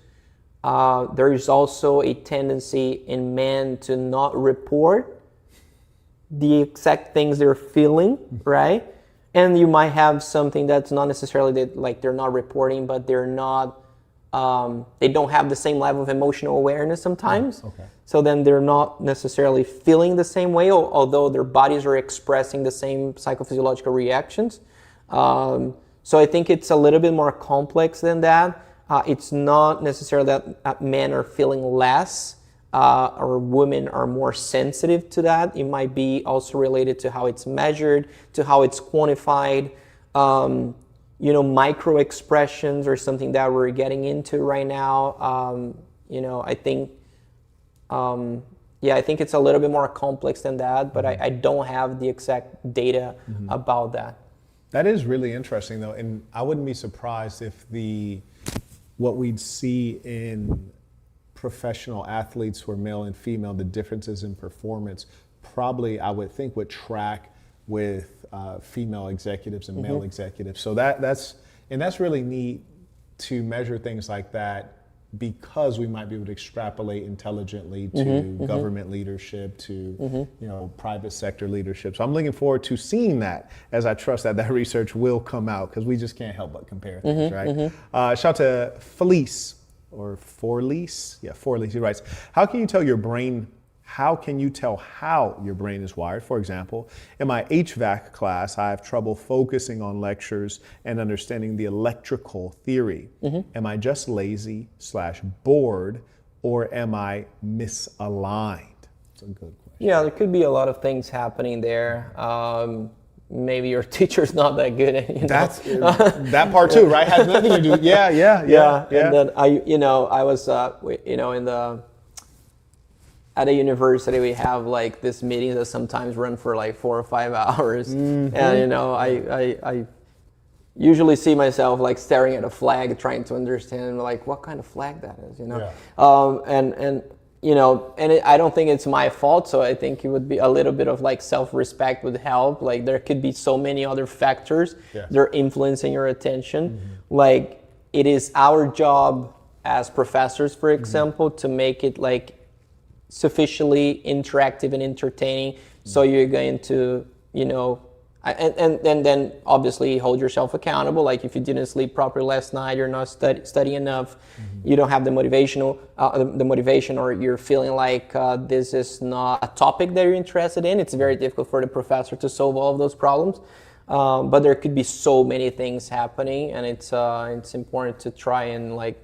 There is also a tendency in men to not report the exact things they're feeling, right? And you might have something that's not necessarily that, like, they're not reporting, but they're not they don't have the same level of emotional awareness sometimes. Okay. So then they're not necessarily feeling the same way, although their bodies are expressing the same psychophysiological reactions. So I think it's a little bit more complex than that. It's not necessarily that men are feeling less or women are more sensitive to that. It might be also related to how it's measured, to how it's quantified. Micro expressions or something that we're getting into right now. I think, I think it's a little bit more complex than that, but I don't have the exact data about that. That is really interesting, though, and I wouldn't be surprised if what we'd see in professional athletes who are male and female, the differences in performance, probably I would think would track with female executives and male executives. So that's really neat to measure things like that, because we might be able to extrapolate intelligently to government leadership, to private sector leadership. So I'm looking forward to seeing that, as I trust that research will come out, because we just can't help but compare things, right? Shout out to Felice, or Forlise. Yeah, Forlise, he writes, how can you tell how your brain is wired? For example, in my HVAC class, I have trouble focusing on lectures and understanding the electrical theory. Am I just lazy / bored, or am I misaligned? That's a good question. Yeah, there could be a lot of things happening there. Maybe your teacher's not that good at, That's that part too, right? Has nothing to do. Yeah. And then I was at a university, we have like this meetings that sometimes run for like 4 or 5 hours, and I usually see myself like staring at a flag, trying to understand like what kind of flag that is, I don't think it's my fault, so I think it would be a little bit of like self-respect would help. Like there could be so many other factors that are influencing your attention. Like it is our job as professors, for example, to make it like sufficiently interactive and entertaining, so you're going to, and then obviously hold yourself accountable. Like if you didn't sleep properly last night, you're not studying enough, you don't have the motivation, or you're feeling like this is not a topic that you're interested in, it's very difficult for the professor to solve all of those problems. But there could be so many things happening, and it's important to try and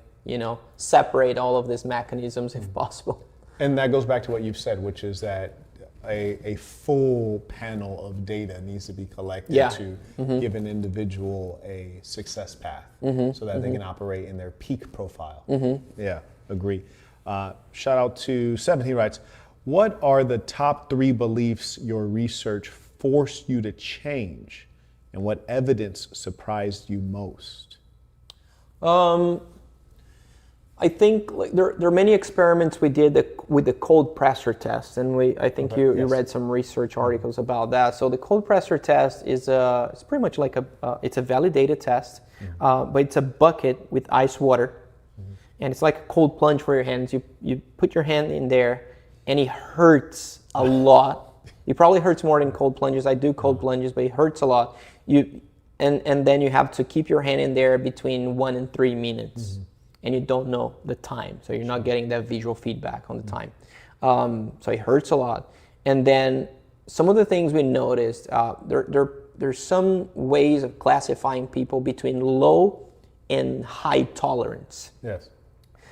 separate all of these mechanisms if possible. And that goes back to what you've said, which is that a full panel of data needs to be collected to give an individual a success path, so that they can operate in their peak profile. Yeah, agree. Shout out to Seven. He writes, what are the top 3 beliefs your research forced you to change, and what evidence surprised you most? I think there are many experiments we did with the cold pressure test, and I think you read some research articles about that. So the cold pressure test is it's pretty much like it's a validated test, but it's a bucket with ice water, and it's like a cold plunge for your hands. You put your hand in there, and it hurts a lot. It probably hurts more than cold plunges. I do cold plunges, but it hurts a lot. And then you have to keep your hand in there between 1 and 3 minutes. And you don't know the time, so you're not getting that visual feedback on the time. So it hurts a lot. And then some of the things we noticed, there's some ways of classifying people between low and high tolerance. Yes.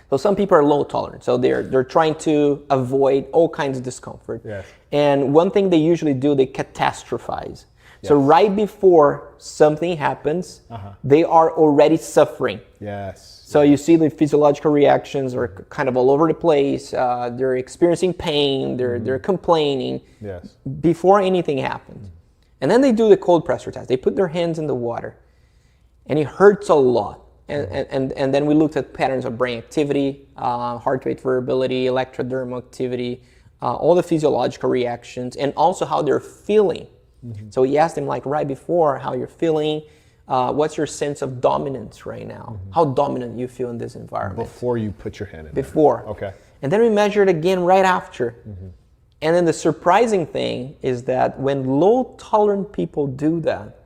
So some people are low tolerance, so they're trying to avoid all kinds of discomfort. Yes. And one thing they usually do, they catastrophize. So right before something happens, they are already suffering. Yes. So you see the physiological reactions are kind of all over the place. They're experiencing pain. They're complaining. Yes. Before anything happens. And then they do the cold pressure test. They put their hands in the water, and it hurts a lot. And then we looked at patterns of brain activity, heart rate variability, electrodermal activity, all the physiological reactions, and also how they're feeling. So we asked them, like, right before, how you're feeling, what's your sense of dominance right now? How dominant you feel in this environment? Before you put your hand in Before. there. Okay. And then we measured again right after. And then the surprising thing is that when low tolerant people do that,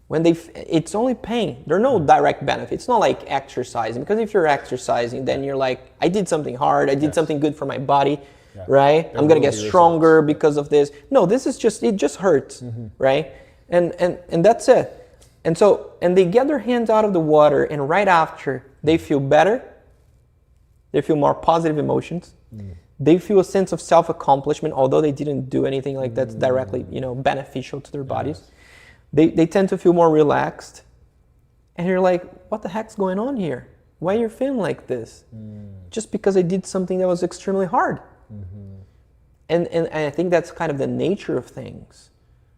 when it's only pain. There are no direct benefits. It's not like exercising, because if you're exercising, then you're like, I did something hard, I did something good for my body, right? I'm gonna get stronger because of this. No, this is just, it just hurts, right? And that's it. And they get their hands out of the water, and right after, they feel better, they feel more positive emotions, they feel a sense of self-accomplishment, although they didn't do anything like that's directly, beneficial to their bodies. They tend to feel more relaxed, and you're like, what the heck's going on here? Why are you feeling like this? Just because I did something that was extremely hard. And I think that's kind of the nature of things,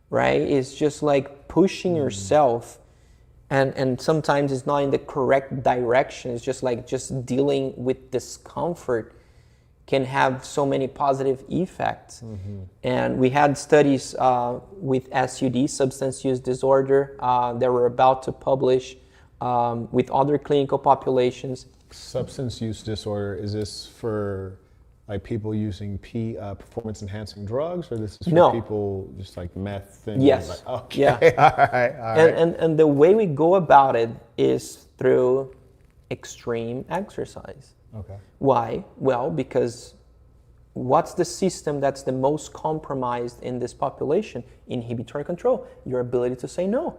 right? It's just like pushing yourself, and sometimes it's not in the correct direction. It's just like just dealing with discomfort can have so many positive effects. And we had studies with SUD, substance use disorder, that we're about to publish with other clinical populations. Substance use disorder, is this for like people using performance enhancing drugs, or this is for people just like meth? And yes. Like, okay. All right. And the way we go about it is through extreme exercise. Okay. Why? Well, because what's the system that's the most compromised in this population? Inhibitory control, your ability to say no,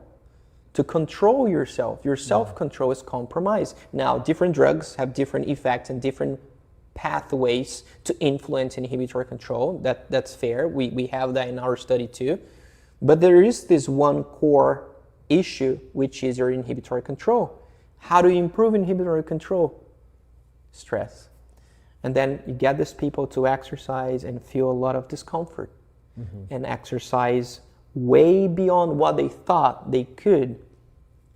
to control yourself. Your self-control is compromised. Now, different drugs have different effects and different pathways to influence inhibitory control. That's fair. We have that in our study too. But there is this one core issue, which is your inhibitory control. How do you improve inhibitory control? Stress. And then you get these people to exercise and feel a lot of discomfort, and exercise way beyond what they thought they could,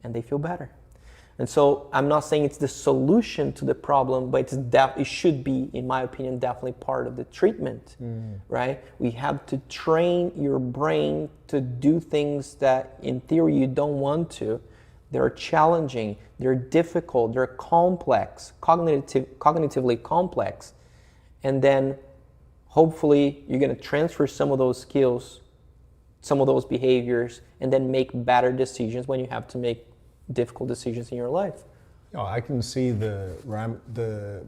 and they feel better. And so I'm not saying it's the solution to the problem, but it should be, in my opinion, definitely part of the treatment, right? We have to train your brain to do things that in theory you don't want to. They're challenging, they're difficult, they're complex, cognitively complex. And then hopefully you're going to transfer some of those skills, some of those behaviors, and then make better decisions when you have to make difficult decisions in your life. I can see the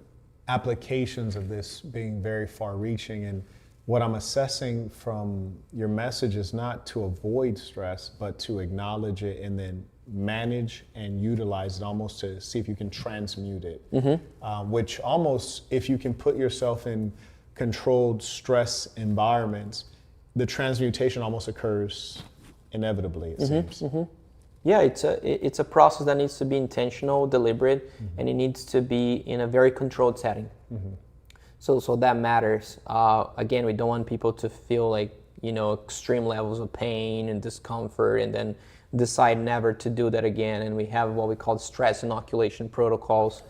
applications of this being very far-reaching, and what I'm assessing from your message is not to avoid stress, but to acknowledge it and then manage and utilize it, almost to see if you can transmute it. Which almost, if you can put yourself in controlled stress environments, the transmutation almost occurs inevitably, it seems. Yeah, it's a process that needs to be intentional, deliberate, and it needs to be in a very controlled setting. So that matters. Again, we don't want people to feel like, extreme levels of pain and discomfort and then decide never to do that again. And we have what we call stress inoculation protocols,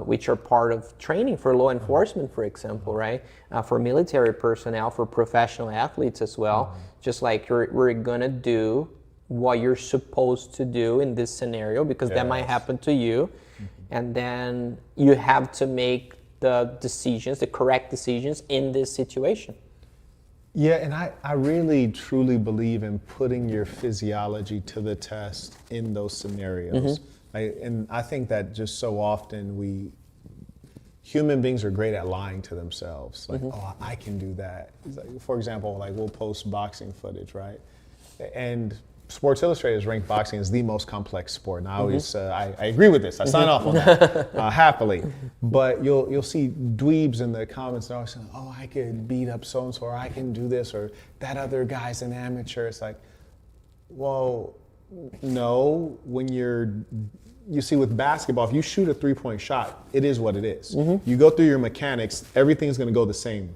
which are part of training for law enforcement, for example, right? For military personnel, for professional athletes as well. Just like we're gonna do what you're supposed to do in this scenario, because that might happen to you. And then you have to make the decisions, the correct decisions in this situation. Yeah, and I really truly believe in putting your physiology to the test in those scenarios. And I think that just so often human beings are great at lying to themselves. Like, oh, I can do that. Like, for example, like we'll post boxing footage, right? And Sports Illustrated has ranked boxing as the most complex sport. And I always, I agree with this. I sign off on that happily. But you'll see dweebs in the comments. They're always saying, oh, I could beat up so-and-so, or I can do this, or that other guy's an amateur. It's like, well, no. When you see with basketball, if you shoot a three-point shot, it is what it is. You go through your mechanics, everything's gonna go the same.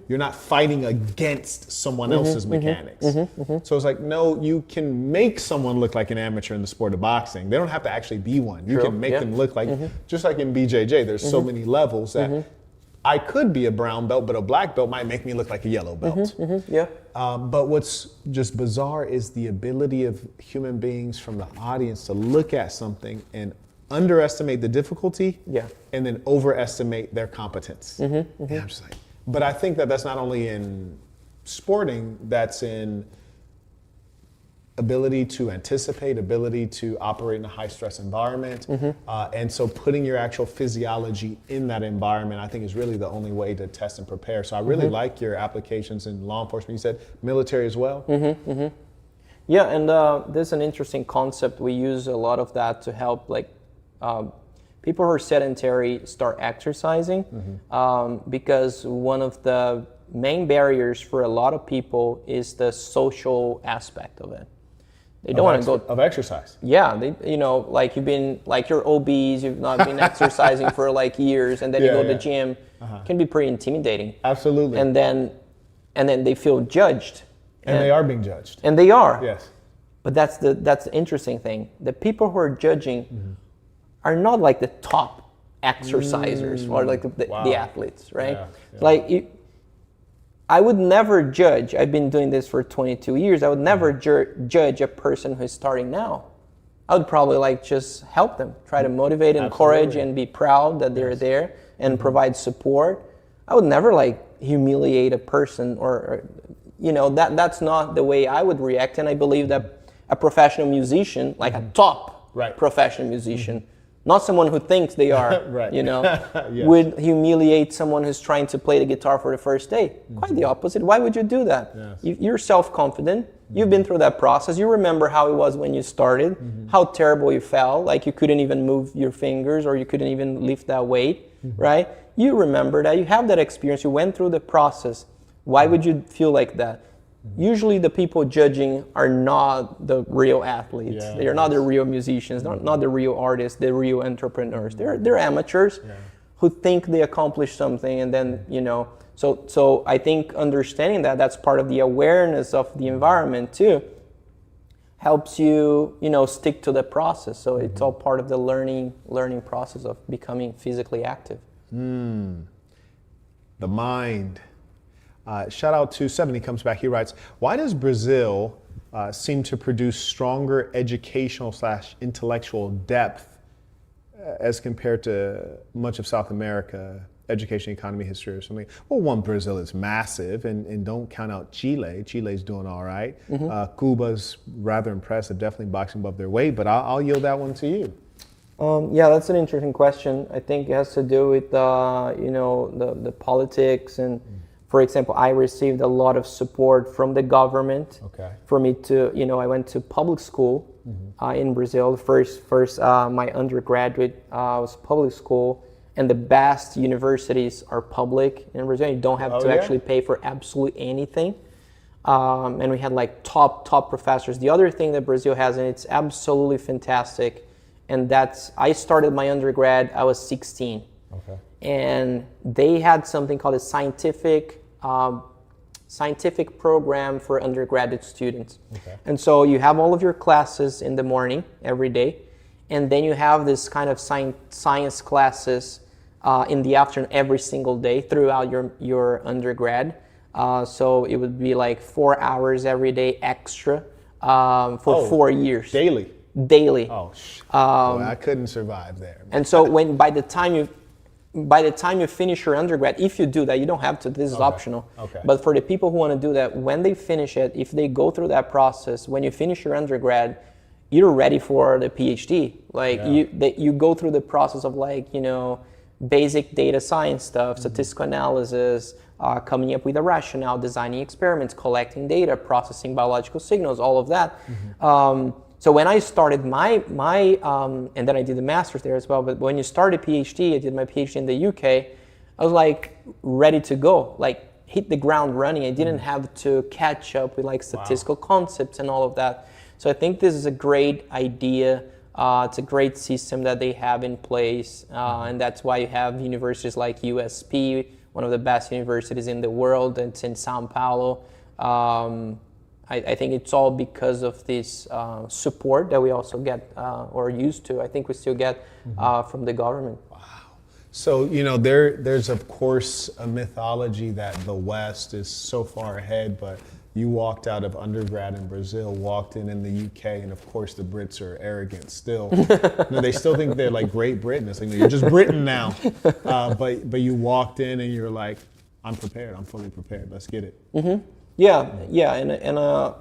You're not fighting against someone else's mechanics. So it's like, no, you can make someone look like an amateur in the sport of boxing. They don't have to actually be one. You can make them look like, just like in BJJ, there's so many levels that I could be a brown belt, but a black belt might make me look like a yellow belt. But what's just bizarre is the ability of human beings from the audience to look at something and underestimate the difficulty and then overestimate their competence. And I'm just like, but I think that that's not only in sporting, that's in ability to anticipate, ability to operate in a high stress environment. And so putting your actual physiology in that environment, I think is really the only way to test and prepare. So I really like your applications in law enforcement. You said military as well? Yeah, and there's an interesting concept. We use a lot of that to help like people who are sedentary start exercising because one of the main barriers for a lot of people is the social aspect of it. They don't want to go of exercise. Yeah, they, like you're obese, you've not been exercising for like years, and then you go to the gym. It can be pretty intimidating. Absolutely. And then they feel judged. And they are being judged. And they are. Yes. But that's the interesting thing. The people who are judging are not like the top exercisers or like the athletes, right? Yeah. Like I would never judge. I've been doing this for 22 years. I would never judge a person who's starting now. I would probably like just help them, try to motivate, encourage, and be proud that they're there and provide support. I would never like humiliate a person or that's not the way I would react. And I believe that a professional musician, like a top professional musician, not someone who thinks they are, would humiliate someone who's trying to play the guitar for the first day. Quite the opposite. Why would you do that? Yes. You're self-confident. You've been through that process. You remember how it was when you started, how terrible you felt, like you couldn't even move your fingers or you couldn't even lift that weight, right? You remember that. You have that experience. You went through the process. Why would you feel like that? Usually the people judging are not the real athletes. They are not the real musicians, not the real artists, the real entrepreneurs. They're amateurs who think they accomplished something, and then, so I think understanding that's part of the awareness of the environment too, helps you, stick to the process. So it's all part of the learning process of becoming physically active. The mind. Shout out to 70 comes back. He writes, why does Brazil seem to produce stronger educational / intellectual depth as compared to much of South America, education, economy, history, or something? Well, one, Brazil is massive, and don't count out Chile. Chile's doing all right. Cuba's rather impressive, definitely boxing above their weight, but I'll yield that one to you. That's an interesting question. I think it has to do with, the politics and for example, I received a lot of support from the government for me to, I went to public school in Brazil. First, my undergraduate was public school, and the best universities are public in Brazil. You don't have to actually pay for absolutely anything. And we had like top professors. The other thing that Brazil has, and it's absolutely fantastic, and I started my undergrad, I was 16. And they had something called a scientific program for undergraduate students. And so you have all of your classes in the morning every day, and then you have this kind of science classes in the afternoon every single day throughout your undergrad. So it would be like 4 hours every day extra for 4 years. Daily. Boy, I couldn't survive there. And so by the time you finish your undergrad, if you do that, you don't have to, this is optional. But for the people who want to do that, when they finish it, if they go through that process, when you finish your undergrad, you're ready for the PhD. Like you go through the process of basic data science stuff, statistical analysis, coming up with a rationale, designing experiments, collecting data, processing biological signals, all of that. So when I started my and then I did the master's there as well, but when you start a PhD, I did my PhD in the UK, I was like ready to go, like hit the ground running. I didn't have to catch up with like statistical concepts and all of that. So I think this is a great idea. It's a great system that they have in place, and that's why you have universities like USP, one of the best universities in the world, and it's in Sao Paulo. I think it's all because of this support that we also get or used to. I think we still get from the government. Wow. So, there's of course a mythology that the West is so far ahead, but you walked out of undergrad in Brazil, walked in the UK, and of course the Brits are arrogant still. They still think they're like Great Britain. It's like, you're just Britain now. But you walked in and you're like, I'm prepared. I'm fully prepared. Let's get it. Yeah, and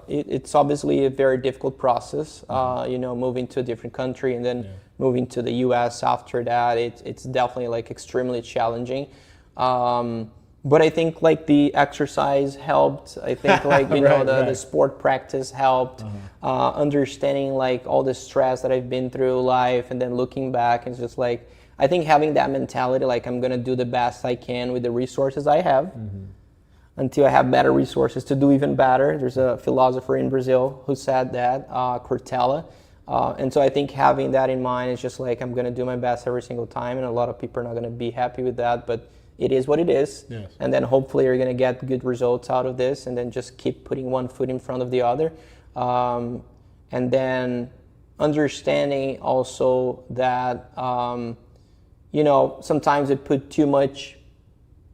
it's obviously a very difficult process. Moving to a different country and then moving to the U.S. after that, it's definitely like extremely challenging. But I think like the exercise helped. I think like the sport practice helped. Understanding like all the stress that I've been through life, and then looking back, it's just like I think having that mentality, like I'm gonna do the best I can with the resources I have. Until I have better resources to do even better. There's a philosopher in Brazil who said that, Cortella. And so I think having that in mind is just like, I'm gonna do my best every single time, and a lot of people are not gonna be happy with that, but it is what it is. Yes. And then hopefully you're gonna get good results out of this, and then just keep putting one foot in front of the other. And then understanding also that, sometimes it put too much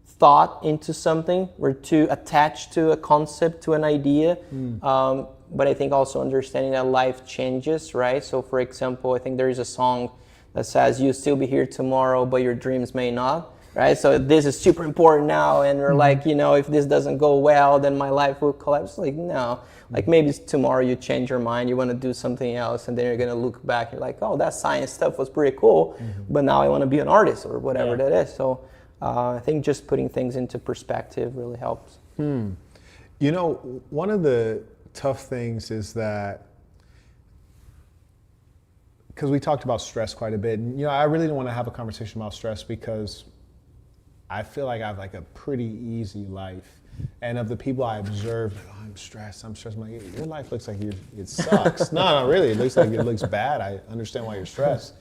thought into something. We're too attached to a concept, to an idea. But I think also understanding that life changes, right? So for example, I think there is a song that says, you'll still be here tomorrow, but your dreams may not, right? So this is super important now, and we're like, if this doesn't go well, then my life will collapse. Like, no. Like maybe tomorrow you change your mind, you want to do something else, and then you're going to look back, you're like, oh, that science stuff was pretty cool, but now I want to be an artist or whatever that is. So I think just putting things into perspective really helps. One of the tough things is that, because we talked about stress quite a bit, and I really don't want to have a conversation about stress because I feel like I have like a pretty easy life. And of the people I observed, like, I'm stressed. I'm like, your life looks like it sucks. No, not really. It looks like it looks bad. I understand why you're stressed.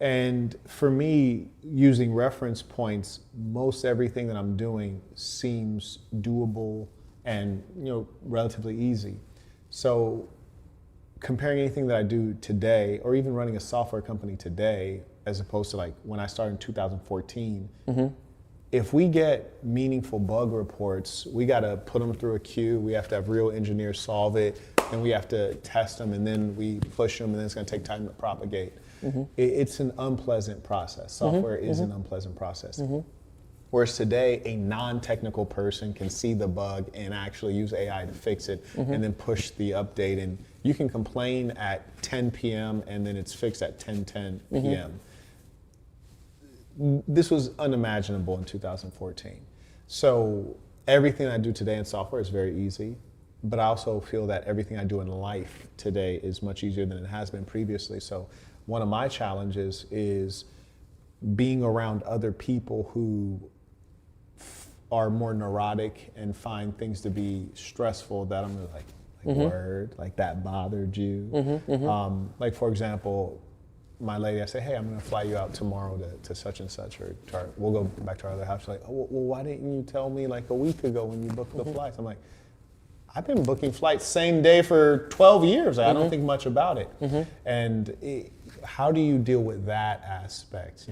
And for me, using reference points, most everything that I'm doing seems doable and relatively easy. So comparing anything that I do today, or even running a software company today, as opposed to like when I started in 2014, if we get meaningful bug reports, we got to put them through a queue. We have to have real engineers solve it, and we have to test them, and then we push them, and then it's going to take time to propagate. It's an unpleasant process. Software is an unpleasant process. Whereas today, a non-technical person can see the bug and actually use AI to fix it, and then push the update. And you can complain at 10 p.m. and then it's fixed at 10:10 p.m. This was unimaginable in 2014. So everything I do today in software is very easy, but I also feel that everything I do in life today is much easier than it has been previously. So one of my challenges is being around other people who are more neurotic and find things to be stressful that I'm like word, like that bothered you. Like for example, my lady, I say, hey, I'm gonna fly you out tomorrow to such and such, or we'll go back to our other house. She's like, oh, well, why didn't you tell me like a week ago when you booked the flights? I'm like, I've been booking flights same day for 12 years. I don't think much about it. And how do you deal with that aspect?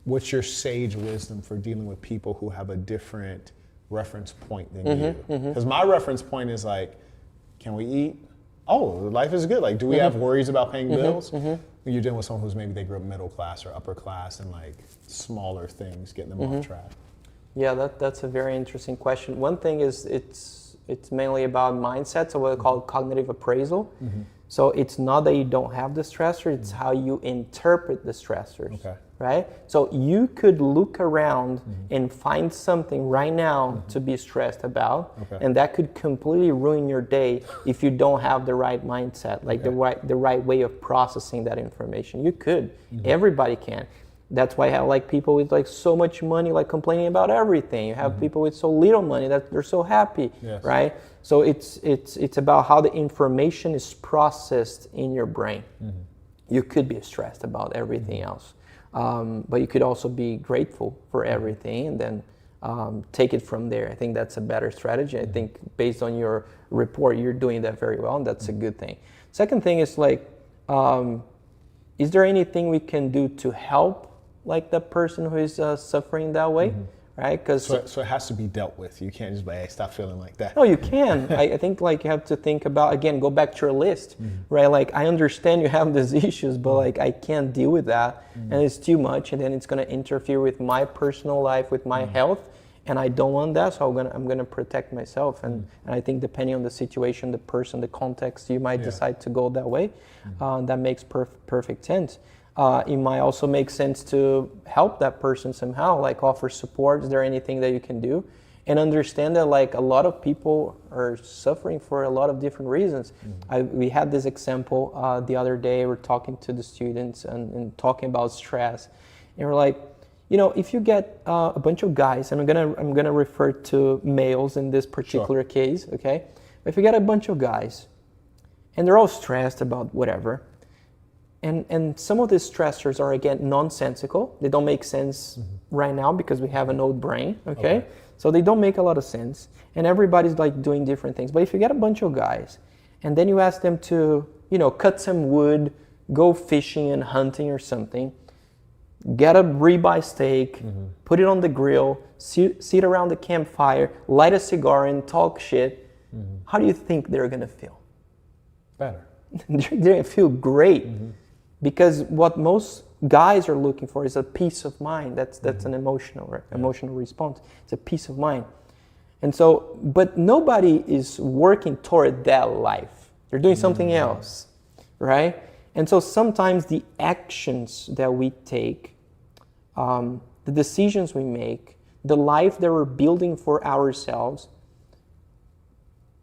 What's your sage wisdom for dealing with people who have a different reference point than you? Because my reference point is like, can we eat? Oh, life is good. Like, do we have worries about paying bills? You're dealing with someone who's maybe they grew up middle class or upper class, and like smaller things getting them off track. Yeah, that's a very interesting question. One thing is it's mainly about mindset, so what we call cognitive appraisal. So it's not that you don't have the stressor, it's how you interpret the stressors, right? So you could look around and find something right now to be stressed about, and that could completely ruin your day if you don't have the right mindset, like the right way of processing that information. You could, everybody can. That's why I have like people with like so much money like complaining about everything. You have people with so little money that they're so happy, right? So it's about how the information is processed in your brain. You could be stressed about everything else, but you could also be grateful for everything and then take it from there. I think that's a better strategy. I think based on your report, you're doing that very well, and that's a good thing. Second thing is like, is there anything we can do to help like the person who is suffering that way, right? Because so it has to be dealt with. You can't just be, hey, stop feeling like that. No, you can. I think like you have to think about, again, go back to your list, right? Like I understand you have these issues, but like I can't deal with that, and it's too much, and then it's going to interfere with my personal life, with my health, and I don't want that, so I'm gonna protect myself. And I think depending on the situation, the person, the context, you might decide to go that way. That makes perfect sense. It might also make sense to help that person somehow, like offer support. Is there anything that you can do? And understand that like a lot of people are suffering for a lot of different reasons. We had this example the other day. We're talking to the students and talking about stress, and we're like, if you get a bunch of guys, and I'm gonna refer to males in this particular case, okay? If you get a bunch of guys, and they're all stressed about whatever, and some of these stressors are again nonsensical. They don't make sense right now because we have an old brain, okay? So they don't make a lot of sense, and everybody's like doing different things. But if you get a bunch of guys, and then you ask them to, cut some wood, go fishing and hunting or something, get a ribeye steak, put it on the grill, sit around the campfire, light a cigar and talk shit, how do you think they're gonna feel? Better. They're gonna feel great, because what most guys are looking for is a peace of mind. That's an emotional response. It's a peace of mind. And so, but nobody is working toward that life. They're doing something else, right? And so sometimes the actions that we take, the decisions we make, the life that we're building for ourselves,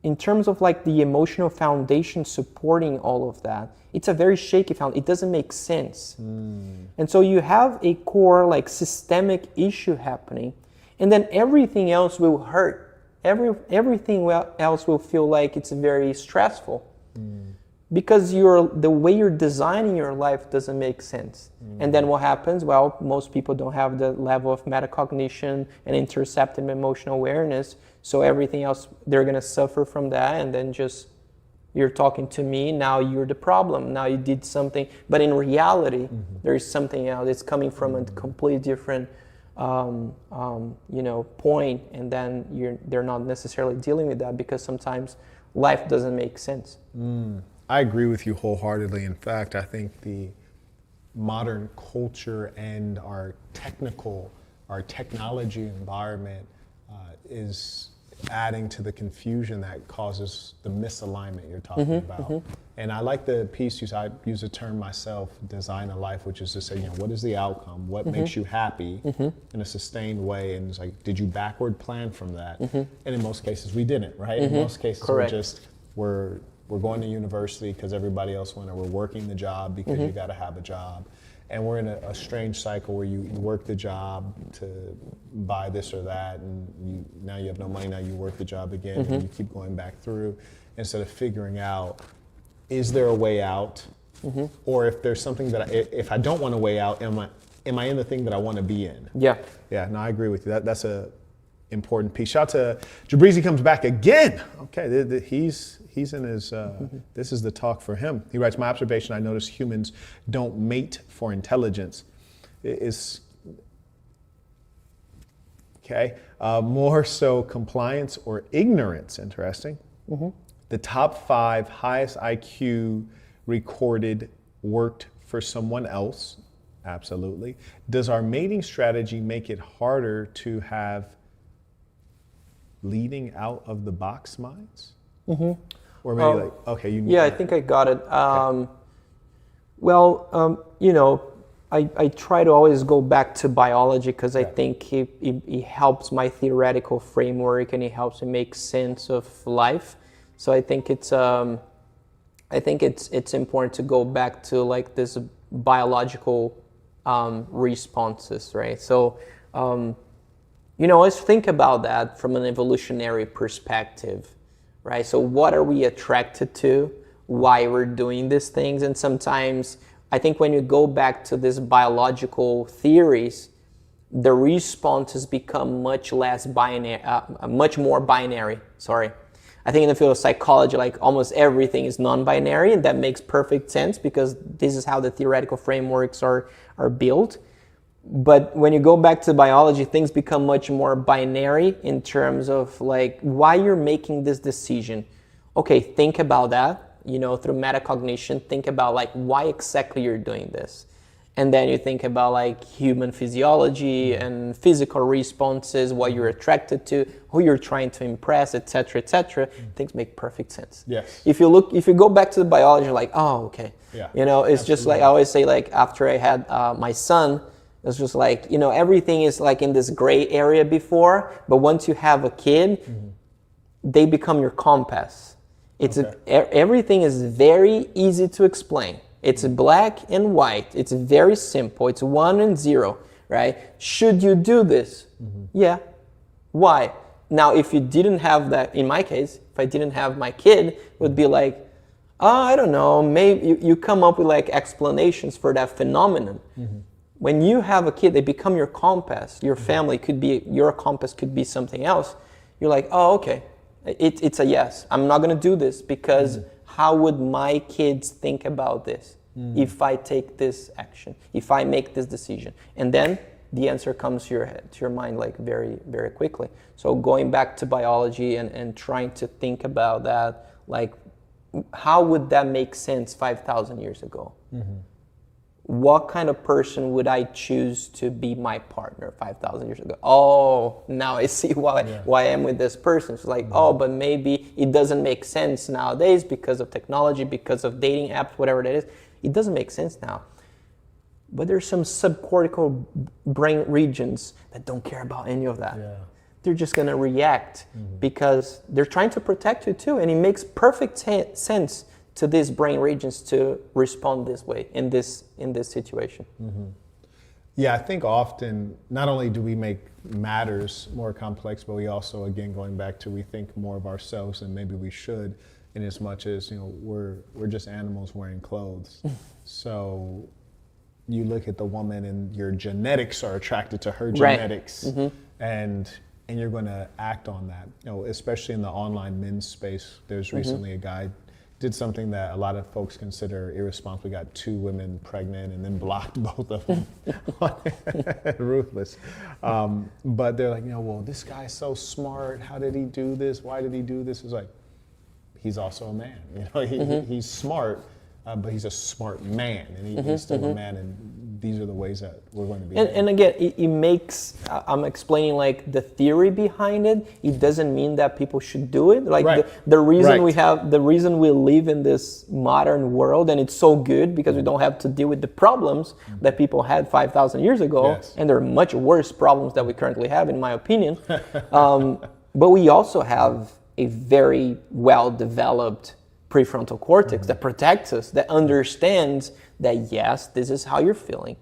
in terms of like the emotional foundation supporting all of that, it's a very shaky foundation. It doesn't make sense. And so you have a core like systemic issue happening, and then everything else will hurt. Everything else will feel like it's very stressful. Because the way you're designing your life doesn't make sense. And then what happens? Well, most people don't have the level of metacognition and interoceptive emotional awareness, so everything else, they're going to suffer from that, and then just, you're talking to me, now you're the problem, now you did something. But in reality, there is something else. It's coming from a completely different point, and then they're not necessarily dealing with that because sometimes life doesn't make sense. I agree with you wholeheartedly. In fact, I think the modern culture and our technology environment is adding to the confusion that causes the misalignment you're talking about. And I like the piece I use the term myself, design a life, which is to say, what is the outcome? What makes you happy in a sustained way? And it's like, did you backward plan from that? And in most cases, we didn't, right? In most cases, we're going to university because everybody else went, or we're working the job because you got to have a job. And we're in a strange cycle where you work the job to buy this or that, and now you have no money, now you work the job again, and you keep going back through instead of figuring out, is there a way out? Or if there's something that, if I don't want a way out, am I in the thing that I want to be in? Yeah, no, I agree with you. That's a important piece. Shout out to Jabrizi, comes back again. Okay, he's in his, this is the talk for him. He writes, my observation, I notice humans don't mate for intelligence. More so compliance or ignorance. Interesting. The top 5 highest IQ recorded worked for someone else. Absolutely. Does our mating strategy make it harder to have leading out of the box minds? Or maybe I think I got it. I try to always go back to biology because I think it helps my theoretical framework, and it helps me make sense of life. So I think it's important to go back to like this biological responses, right? So let's think about that from an evolutionary perspective. Right? So what are we attracted to? Why we're doing these things? And sometimes I think when you go back to these biological theories, the responses become much more binary. I think in the field of psychology, like almost everything is non-binary, and that makes perfect sense because this is how the theoretical frameworks are built. But when you go back to biology, things become much more binary in terms of like why you're making this decision. Okay, think about that, through metacognition, think about like why exactly you're doing this. And then you think about like human physiology and physical responses, what you're attracted to, who you're trying to impress, etc., etc. Things make perfect sense. Yes. If you go back to the biology, you're like, oh, okay. Yeah. You know, it's just like I always say, like after I had my son, it's just like, you know, everything is like in this gray area before, but once you have a kid, they become your compass. It's everything is very easy to explain. It's black and white. It's very simple. It's 1 and 0, right? Should you do this? Yeah. Why? Now, if you didn't have that, in my case, if I didn't have my kid, it would be like, oh, I don't know, maybe you come up with like explanations for that phenomenon. When you have a kid, they become your compass. Your family could be, your compass could be something else. You're like, oh, okay, it's a yes. I'm not going to do this because how would my kids think about this if I take this action, if I make this decision? And then the answer comes to your mind like very, very quickly. So going back to biology and trying to think about that, like how would that make sense 5,000 years ago? What kind of person would I choose to be my partner 5,000 years ago? Oh, now I see why I am with this person. It's like, oh, but maybe it doesn't make sense nowadays because of technology, because of dating apps, whatever that is. It doesn't make sense now. But there's some subcortical brain regions that don't care about any of that. They're just going to react because they're trying to protect you too. And it makes perfect sense to these brain regions to respond this way in this situation. Yeah, I think often not only do we make matters more complex, but we also, again, going back to we think more of ourselves than maybe we should, in as much as, you know, we're just animals wearing clothes. So you look at the woman and your genetics are attracted to her genetics, and you're going to act on that. You know, especially in the online men's space. There's recently a guy did something that a lot of folks consider irresponsible. Got 2 women pregnant and then blocked both of them. Ruthless. But they're like, you know, well, this guy's so smart. How did he do this? Why did he do this? It's like, he's also a man. You know, he's smart, but he's a smart man, and he's still a man. And these are the ways that we're going to be. And again, it makes, I'm explaining like the theory behind it. It doesn't mean that people should do it. Like the reason the reason we live in this modern world, and it's so good because we don't have to deal with the problems that people had 5,000 years ago. And there are much worse problems that we currently have, in my opinion. But we also have a very well-developed prefrontal cortex that protects us, that understands that yes, this is how you're feeling,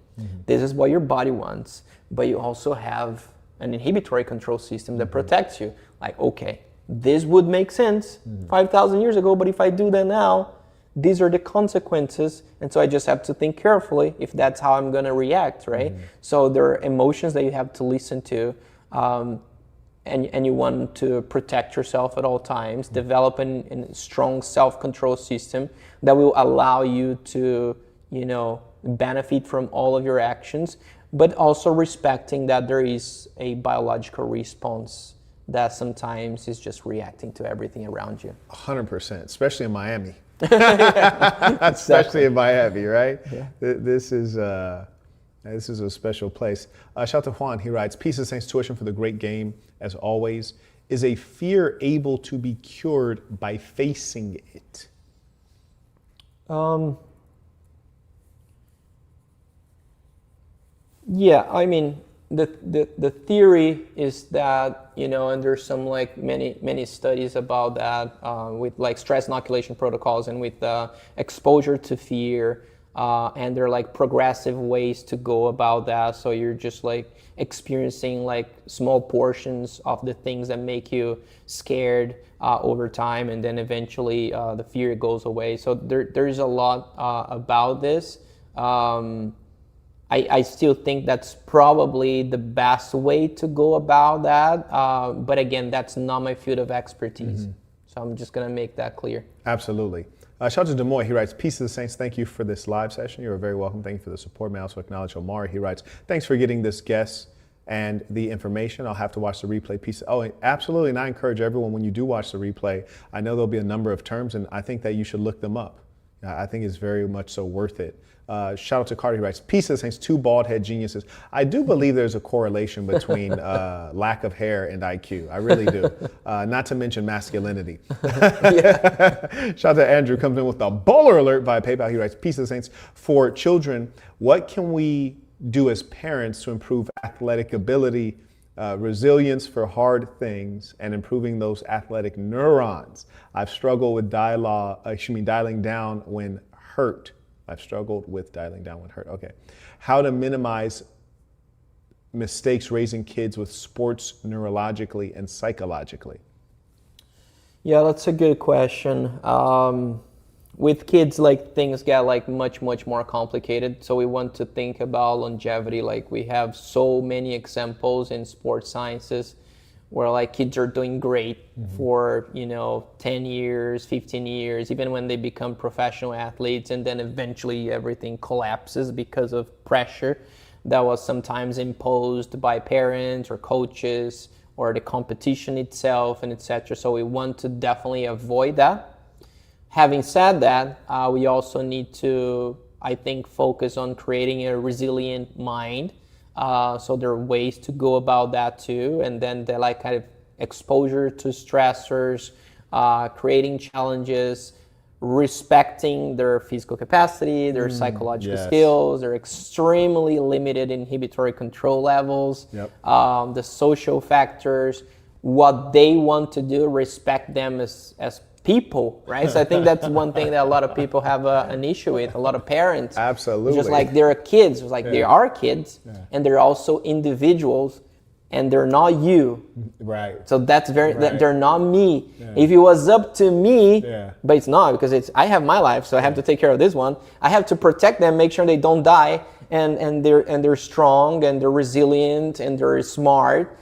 this is what your body wants, but you also have an inhibitory control system that protects you. Like, okay, this would make sense 5,000 years ago, but if I do that now, these are the consequences, and so I just have to think carefully if that's how I'm going to react, right? So there are emotions that you have to listen to, and you want to protect yourself at all times, develop a strong self-control system that will allow you to, you know, benefit from all of your actions, but also respecting that there is a biological response that sometimes is just reacting to everything around you. 100%, especially in Miami. Especially in Miami, right? This is a special place. Shout out to Juan. He writes, "Peace of Saints, tuition for the great game, as always. Is a fear able to be cured by facing it?" Yeah, I mean, the theory is that, you know, and there's some like many studies about that with like stress inoculation protocols and with exposure to fear. And there are like progressive ways to go about that. So you're just like experiencing like small portions of the things that make you scared over time, and then eventually the fear goes away. So there's a lot about this. I still think that's probably the best way to go about that. But again, that's not my field of expertise. So I'm just gonna make that clear. Absolutely. Shout out to Des Moines. He writes, "Peace to the Saints. Thank you for this live session. You are very welcome. Thank you for the support." May I also acknowledge Omari. He writes, "Thanks for getting this guest and the information. I'll have to watch the replay." Peace. Oh, absolutely. And I encourage everyone, when you do watch the replay, I know there'll be a number of terms, and I think that you should look them up. I think it's very much so worth it. Shout out to Carter, he writes, peace to the saints, two bald head geniuses. I do believe there's a correlation between lack of hair and IQ. I really do. Not to mention masculinity. Shout out to Andrew, comes in with a baller alert via PayPal. He writes, peace to the saints. For children, what can we do as parents to improve athletic ability, resilience for hard things, and improving those athletic neurons? I've struggled with dialing down when hurt. I've struggled with dialing down when hurt. Okay. How to minimize mistakes raising kids with sports neurologically and psychologically? Yeah, that's a good question. With kids, like, things get like much more complicated. So we want to think about longevity. Like, we have so many examples in sports sciences where like kids are doing great for 10 years, 15 years, even when they become professional athletes, and then eventually everything collapses because of pressure that was sometimes imposed by parents or coaches or the competition itself, and etc. So we want to definitely avoid that. Having said that, we also need to, I think, focus on creating a resilient mind. So there are ways to go about that too. And then the like kind of exposure to stressors, creating challenges, respecting their physical capacity, their psychological skills, their extremely limited inhibitory control levels, the social factors, what they want to do, respect them as people, right? So I think that's one thing that a lot of people have an issue with, a lot of parents. Absolutely. Just like they're kids, it's like they are kids, and they're also individuals, and they're not you. Right. So that's they're not me. If it was up to me, but it's not, because I have my life, so I have to take care of this one. I have to protect them, make sure they don't die, and they're strong, and they're resilient, and they're smart.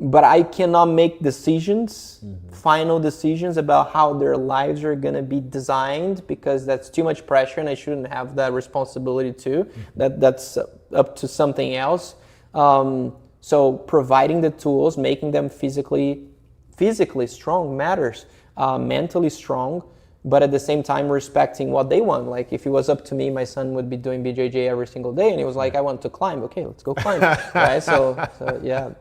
But I cannot make decisions, final decisions about how their lives are going to be designed, because that's too much pressure and I shouldn't have that responsibility too. That's up to something else. So providing the tools, making them physically strong matters, mentally strong, but at the same time respecting what they want. Like, if it was up to me, my son would be doing BJJ every single day, and he was like, I want to climb. Okay, let's go climb. Right? So yeah.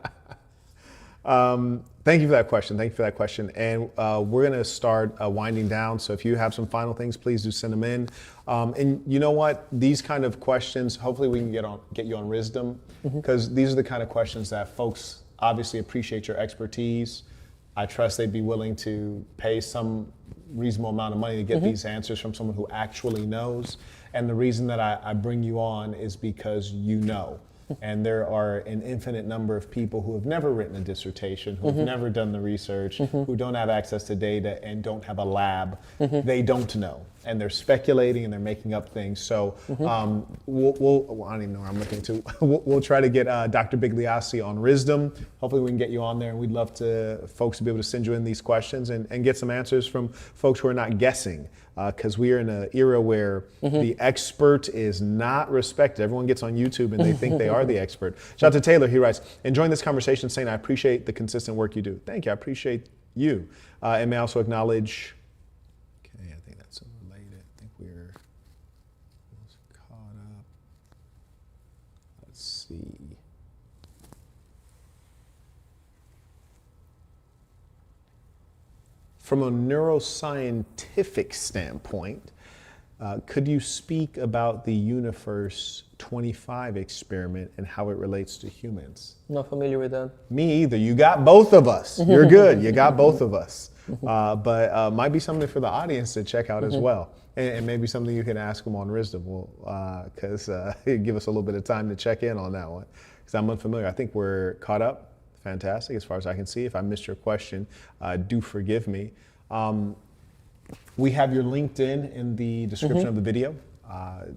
Thank you for that question. And we're going to start winding down. So if you have some final things, please do send them in. And you know what? These kind of questions, hopefully we can get you on RISDOM, because these are the kind of questions that folks obviously appreciate your expertise. I trust they'd be willing to pay some reasonable amount of money to get these answers from someone who actually knows. And the reason that I bring you on is because you know. And there are an infinite number of people who have never written a dissertation, who have never done the research, who don't have access to data and don't have a lab. They don't know. And they're speculating and they're making up things. So I don't even know where I'm looking to. We'll try to get Dr. Bigliassi on RISDOM. Hopefully we can get you on there, and we'd love folks to be able to send you in these questions and get some answers from folks who are not guessing. Because we are in an era where the expert is not respected. Everyone gets on YouTube and they think they are the expert. Shout out to Taylor. He writes, enjoying this conversation, saying I appreciate the consistent work you do. Thank you. I appreciate you. And may I also acknowledge, okay, I think that's related. I think we're caught up. Let's see. From a neuroscientific standpoint, could you speak about the Universe 25 experiment and how it relates to humans? Not familiar with that. Me either. You got both of us. You're good. You got both of us. But might be something for the audience to check out as well. And maybe something you can ask them on RISDOM, because give us a little bit of time to check in on that one, because I'm unfamiliar. I think we're caught up. Fantastic, as far as I can see. If I missed your question, do forgive me. We have your LinkedIn in the description of the video.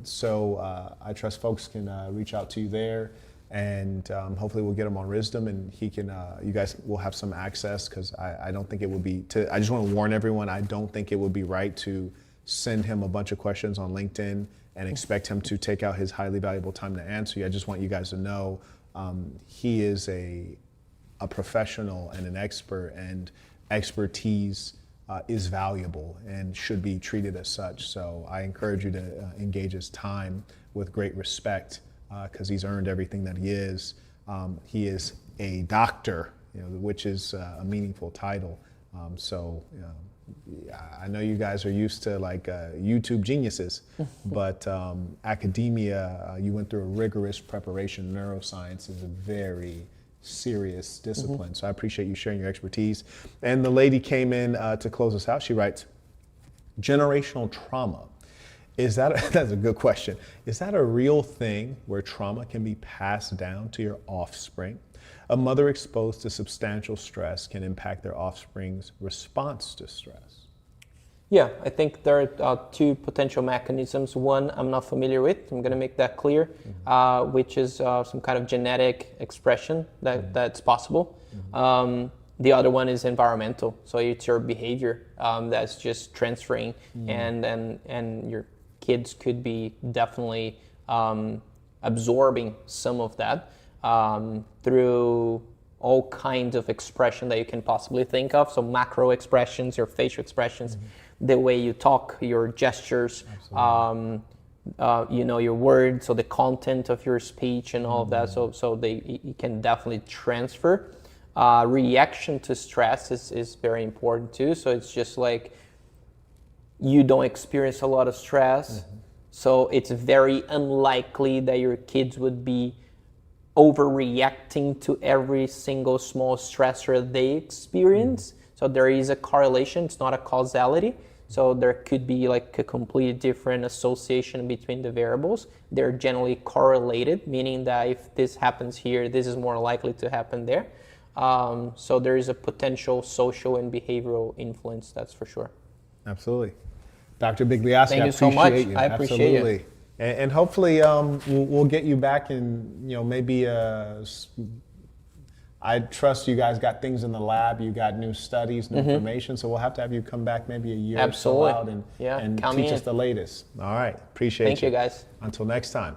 So I trust folks can reach out to you there, and hopefully we'll get him on RISDOM, and he can. You guys will have some access, because I don't think it would be. I just want to warn everyone. I don't think it would be right to send him a bunch of questions on LinkedIn and expect him to take out his highly valuable time to answer you. I just want you guys to know he is a professional and an expert, and expertise is valuable and should be treated as such. So I encourage you to engage his time with great respect, because he's earned everything that he is. He is a doctor, which is a meaningful title. I know you guys are used to like YouTube geniuses, but academia, you went through a rigorous preparation. Neuroscience is a very serious discipline. So I appreciate you sharing your expertise. And the lady came in to close us out. She writes, generational trauma. That's a good question. Is that a real thing where trauma can be passed down to your offspring? A mother exposed to substantial stress can impact their offspring's response to stress. Yeah, I think there are two potential mechanisms. One I'm not familiar with, I'm going to make that clear, which is some kind of genetic expression that's possible. The other one is environmental, so it's your behavior that's just transferring, and your kids could be definitely absorbing some of that through all kinds of expression that you can possibly think of. So macro expressions, your facial expressions, the way you talk, your gestures, your words, so the content of your speech and all of that. So you can definitely transfer. Reaction to stress is very important too. So it's just like you don't experience a lot of stress. So it's very unlikely that your kids would be overreacting to every single small stressor they experience. So there is a correlation, it's not a causality. So there could be like a completely different association between the variables. They're generally correlated, meaning that if this happens here, this is more likely to happen there. So there is a potential social and behavioral influence, that's for sure. Absolutely. Dr. Bigliassi, Thank you so much. I appreciate Absolutely. it. And hopefully we'll get you back and, maybe I trust you guys got things in the lab, you got new studies, new information, so we'll have to have you come back maybe a year or so out and teach us the latest. All right, appreciate you. Thank you, guys. Until next time.